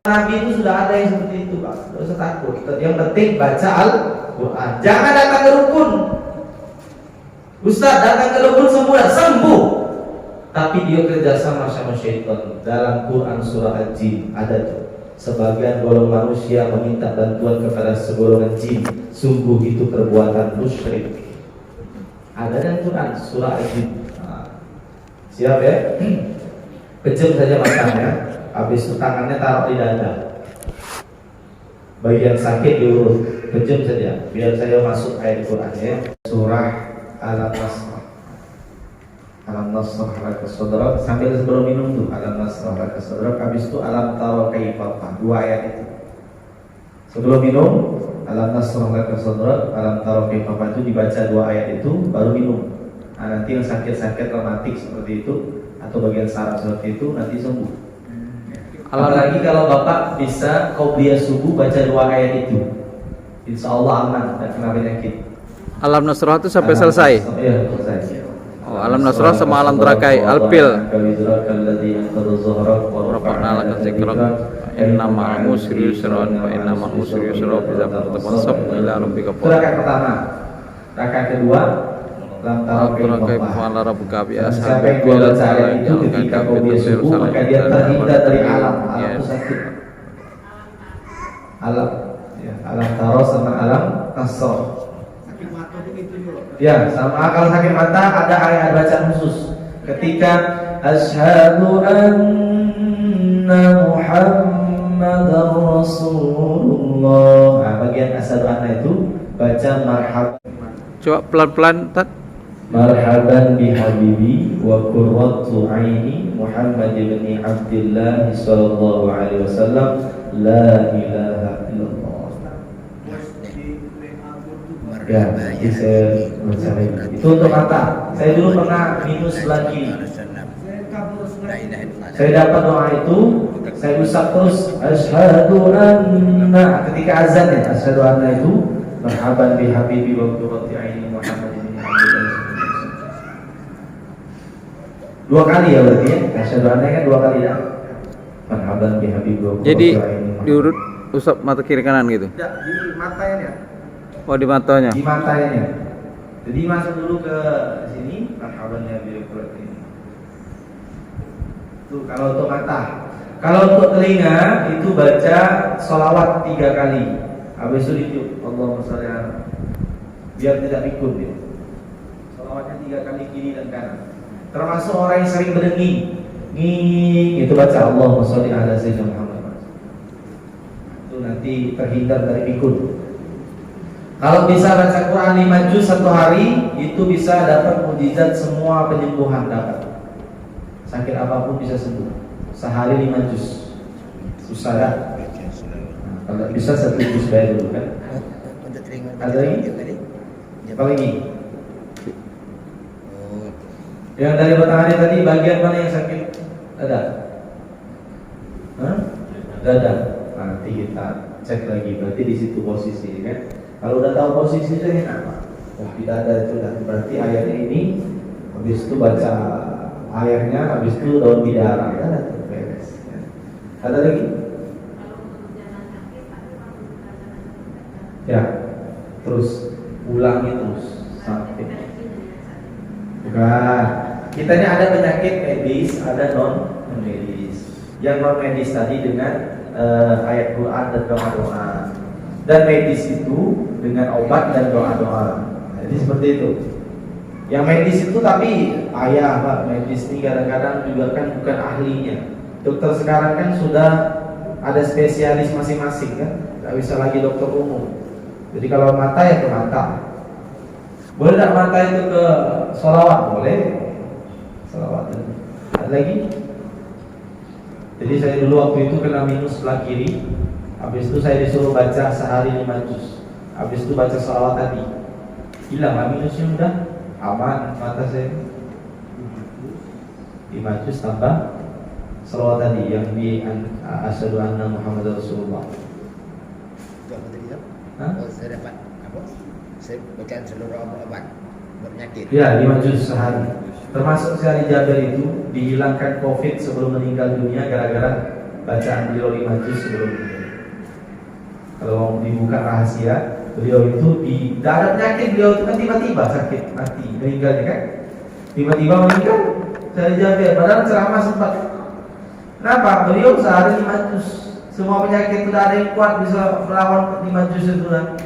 Nabi itu sudah ada yang seperti itu, Pak. Tidak usah takut. Yang penting baca Al-Quran. Jangan datang ke rukun. Ustaz datang ke rukun sembuh. Tapi dia kerjasama sama syaitan. Dalam Quran surah Al-Jin ada tuh. Sebagian golongan manusia meminta bantuan kepada segolongan jin. Sungguh itu perbuatan musyrik. Ada dalam Quran surah Al-Jin. Nah, siap ya? Pejam saja matanya. Habis itu tangannya taruh di dada. Bagian sakit diurut. Pejam saja. Biar saya masuk ayat Quran ya. Surah Al-Nasr. Alam nasrah laka sadrak, sambil sebelum minum tuh alam nasrah laka sadrak, habis itu alam tara kaifa, 2 ayat itu. Sebelum minum alam nasrah laka sadrak, alam tara kaifa itu dibaca 2 ayat itu baru minum. Nah, nanti yang sakit-sakit rematik seperti itu atau bagian saraf seperti itu nanti sembuh. Apalagi kalau Bapak bisa qobliyah subuh baca 2 ayat itu. Insya Allah aman dan kena penyakit.
Alam Nasrah itu sampai selesai.
Iya, selesai.
Oh, alam Nasrah sama alam terakai Alpil. Rafa'na laka dzikrak inna ma'al usri yusra wa inna ma'al usri yusra bisa bertemansab ila rabbika
Rakaat pertama. Rakaat kedua lam
tarakai fa'ala rabbuka bi
siapa
ashabil
yang
fil
baca ayat itu ketika kau dia subuh maka dia terhindar dari alam itu sakit. Alam ya, alam taro sama alam nasr. Ya, sama kalau sakit mata ada ayat bacaan khusus. Ketika asyhadu anna Muhammadar Rasulullah. Nah, bagian asyhadu anna itu baca marhaban.
Coba pelan-pelan, Tat.
Marhaban bi habibi wa qurratu aini Muhammad ibn Abdullah sallallahu alaihi wasallam la ilaha illallah. Ya, jadi saya baca itu untuk mata. Saya dulu pernah minus lagi. Saya dapat doa itu, saya usap terus. Asyhadu anna ketika azan ya, asyhadu anna itu marhaban bi habibi wa qurrati aini Muhammad ibn Abdullah. 2 kali ya berarti ya. Asyhadu anna kan 2 kali ya. Marhaban bi habibi wa qurrati
Jadi
aini.
diurut usap mata kiri kanan gitu.
Tidak, di matanya ya.
Oh, di matanya.
Di matanya. Jadi masuk dulu ke sini, marhaban ya bi qurrati ini. Tuh kalau untuk mata. Kalau untuk telinga itu baca sholawat 3 kali. Habis itu ditiup Allahumma sholli ala. Biar tidak pikun dia. Sholawatnya 3 kali kiri dan kanan. Termasuk orang yang sering berdenging. Itu baca Allahumma sholli ala sayyidina Muhammad. Itu nanti terhindar dari pikun. Kalau bisa baca Quran 5 juz 1 hari, itu bisa dapat mukjizat semua penyembuhan dapat. Sakit apapun bisa sembuh. Sehari 5 juz. Susah ya? Nah, kalau bisa 1 juz bayar dulu kan? Ada lagi? Apa lagi? Yang dari matahari tadi bagian mana yang sakit? Ada? Hah? Dada. Nanti kita cek lagi. Berarti di situ posisi kan? Kalau udah tahu posisinya enak. Wah, di dada itu dan berarti airnya ini. Habis itu baca airnya, habis itu daun bidara. Ada tuh beres. Ada lagi? Ya. Terus ulangi terus sampai. Bukan. Kita ini ada penyakit medis, ada non medis. Yang non medis tadi dengan ayat Quran dan doa-doa. Dan medis itu dengan obat dan doa-doa. Jadi seperti itu. Yang medis itu tapi ayah Pak, medis ini kadang-kadang juga kan bukan ahlinya. Dokter sekarang kan sudah ada spesialis masing-masing kan, nggak bisa lagi dokter umum. Jadi kalau mata ya ke mata. Boleh tak mata itu ke sholawat? Boleh. Sholawat. Ada lagi? Jadi saya dulu waktu itu kena minus sebelah kiri. Habis itu saya disuruh baca sehari 5 juz. Habis itu baca sholawat tadi. Hilang lah minusnya, udah aman mata saya. 5 juz tambah sholawat tadi yang di asyhadu anna Muhammadar Rasulullah.
Itu apa tadi tu?
Hah?
Oh, saya dapat apa? Saya bacaan seluruh obat penyakit.
Ya, 5 juz sehari. Termasuk sehari Jabir itu dihilangkan COVID sebelum meninggal dunia gara-gara bacaan beliau 5 juz sebelum meninggal. Kalau mau dibuka rahasia, beliau itu tidak ada penyakit, beliau itu kan tiba-tiba sakit mati meninggalnya kan. Tiba-tiba meninggal sehari Jabir, padahal ceramah sempat. Kenapa? Beliau sehari 5 juz. Semua penyakit tidak ada yang kuat bisa melawan 5 juz itu lah.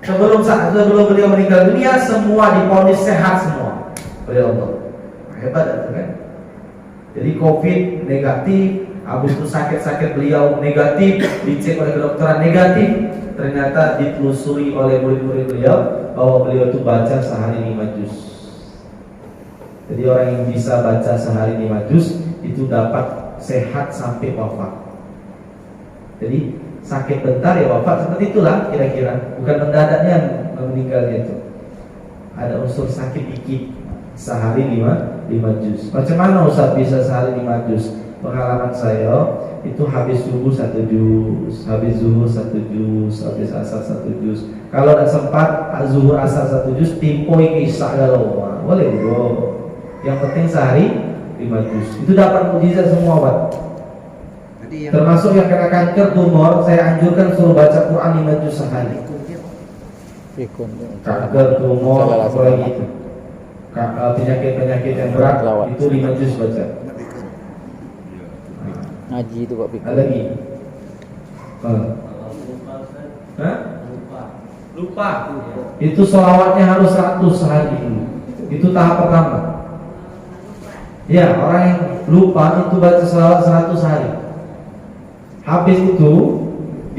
Sebelum beliau meninggal dunia, semua divonis sehat semua oleh Allah. Hebat itu kan. Jadi COVID negatif, habis itu sakit-sakit beliau negatif, dicek oleh kedokteran negatif, ternyata ditelusuri oleh murid-murid beliau bahwa beliau itu baca sehari 5 juz. Jadi orang yang bisa baca sehari 5 juz itu dapat sehat sampai wafat. Jadi sakit bentar ya wafat, seperti itulah kira-kira. Bukan mendadaknya meninggalnya itu. Ada unsur sakit dikit. Sehari 5 juz. Macam mana Ustaz bisa sehari 5 juz? Pengalaman saya itu habis subuh 1 juz, habis zuhur 1 juz, habis asar 1 juz. Kalau tak sempat zuhur asar 1 juz, timpoi isya galau. Boleh bro. Yang penting sehari 5 juz. Itu dapat mukjizat semua Pak. Termasuk yang kena kanker tumor, saya anjurkan suruh baca Quran 5 juz sehari. Kanker tumor apa lagi itu? Penyakit-penyakit yang berat itu 5 juz baca.
Ngaji itu Pak Pikir.
Ada lagi? Hah? Lupa. Itu sholawatnya harus 100 sehari. Itu tahap pertama. Ya, orang yang lupa itu baca sholawat 100 hari. Habis itu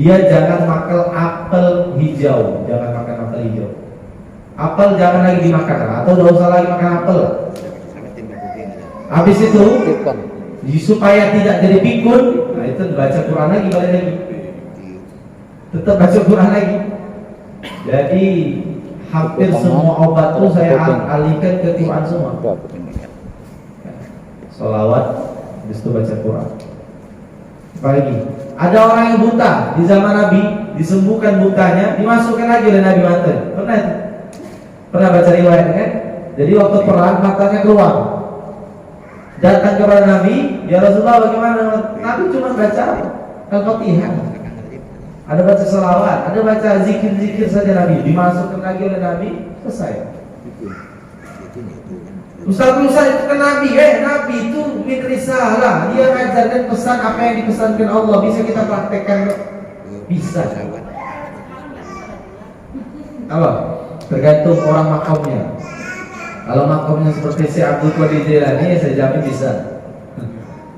dia jangan makan apel hijau, jangan makan apel hijau. Apel jangan lagi dimakan, atau tidak usah lagi makan apel. Habis itu supaya tidak jadi pikun, nah itu baca Quran lagi, balik lagi. Tetap baca Quran lagi. Jadi hampir semua obat itu saya alihkan ke Quran semua. Sholawat, habis itu baca Quran. Apalagi ada orang yang buta di zaman Nabi, disembuhkan butanya, dimasukkan lagi oleh Nabi Manten. Pernah itu? Pernah baca riwayat kan? Jadi waktu perang matanya keluar. Datang kepada Nabi, ya Rasulullah bagaimana? Nabi cuma baca Al-Fatihah. Ada baca salawat, ada baca zikir-zikir saja Nabi. Dimasukkan lagi oleh Nabi, selesai. Ustaz itu kan Nabi, Nabi itu min risalah. Dia mengajarkan pesan apa yang dipesankan Allah. Bisa kita praktekkan? Bisa. Apa? Tergantung orang makamnya. Kalau makamnya seperti si Abdul Qadir Jailani, saya jamin bisa.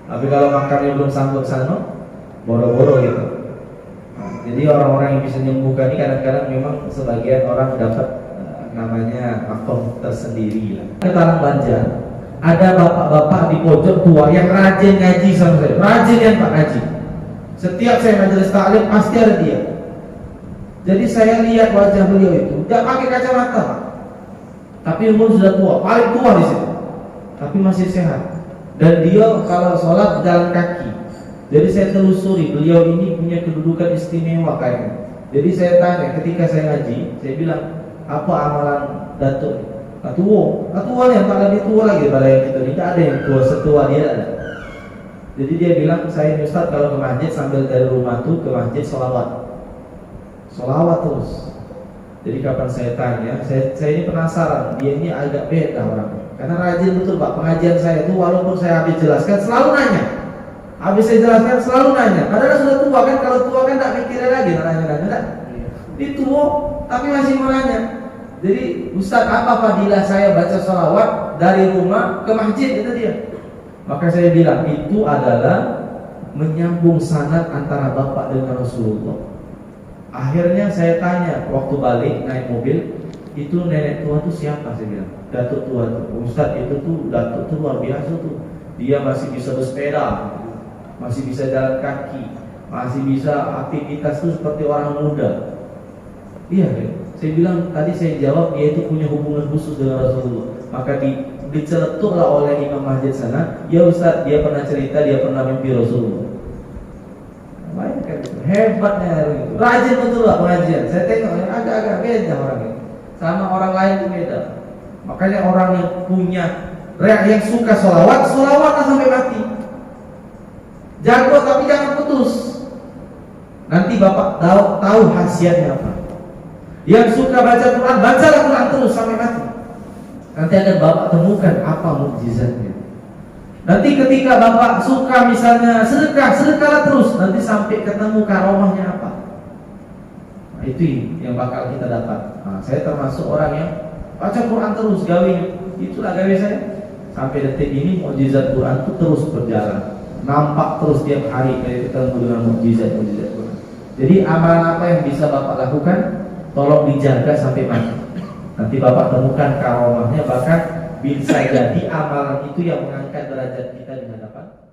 Tapi kalau makamnya belum sanggup sana, boro-boro gitu. Jadi orang-orang yang bisa menyembuhkan ini kadang-kadang memang sebagian orang dapat namanya makom tersendiri lah. Ketalang Banjar ada bapak-bapak di pojok tua yang rajin ngaji sama saya, rajin kan Pak ngaji. Setiap saya majelis taklim pasti ada dia. Jadi saya lihat wajah beliau itu tidak pakai kacamata Pak, tapi umur sudah tua, paling tua di situ, tapi masih sehat. Dan dia kalau sholat jalan kaki. Jadi saya telusuri beliau ini punya kedudukan istimewa kayaknya. Jadi saya tanya ketika saya ngaji, saya bilang, apa amalan datuk? Tua yang tak lebih tua lagi daripada yang kita. Tidak ada yang tua setua dia ada. Jadi dia bilang, saya Ustaz kalau ke masjid sambil dari rumah tuh ke masjid sholawat terus. Jadi kapan saya tanya, saya ini penasaran, dia ini agak beda orangnya. Karena rajin betul Pak, pengajian saya itu walaupun saya habis jelaskan selalu nanya. Habis saya jelaskan selalu nanya. Padahal sudah tua kan, kalau tua kan tak mikirnya lagi nanya. Dia tua tapi masih mau nanya. Jadi Ustaz apa fadilah saya baca sholawat dari rumah ke masjid, itu dia. Maka saya bilang itu adalah menyambung sanad antara Bapak dengan Rasulullah. Akhirnya saya tanya waktu balik naik mobil, itu nenek tua tuh siapa? Saya bilang, datuk tua tuh. Ustaz itu tuh datuk tuh luar biasa tuh. Dia masih bisa bersepeda, masih bisa jalan kaki, masih bisa aktivitas tuh seperti orang muda. Iya, ya. Saya bilang tadi saya jawab dia itu punya hubungan khusus dengan Rasulullah. Maka diceletuklah oleh Imam Masjid sana, ya Ustaz, dia pernah cerita dia pernah mimpi Rasulullah. Bayangkan itu, hebatnya gitu. Rajin betul lah pengajian. Saya tengok agak-agak beda orang ini. Sama orang lain itu beda. Makanya orang yang punya yang suka sholawat sampai mati. Jago tapi jangan putus. Nanti Bapak tahu khasiatnya apa. Yang suka baca Quran, bacalah Quran terus sampai mati. Nanti akan Bapak temukan apa mukjizatnya. Nanti ketika Bapak suka misalnya sedekahlah terus. Nanti sampai ketemu karomahnya apa. Nah, itu yang bakal kita dapat. Nah, saya termasuk orang yang baca Quran terus, gawe itulah gawe saya. Sampai detik ini mukjizat Quran itu terus berjalan. Nampak terus tiap hari kayak ketemu dengan mukjizat Quran. Jadi amalan apa yang bisa Bapak lakukan, tolong dijaga sampai mati. Nanti Bapak temukan karomahnya, bahkan bisa jadi amalan itu yang mengangkat derajat kita di hadapan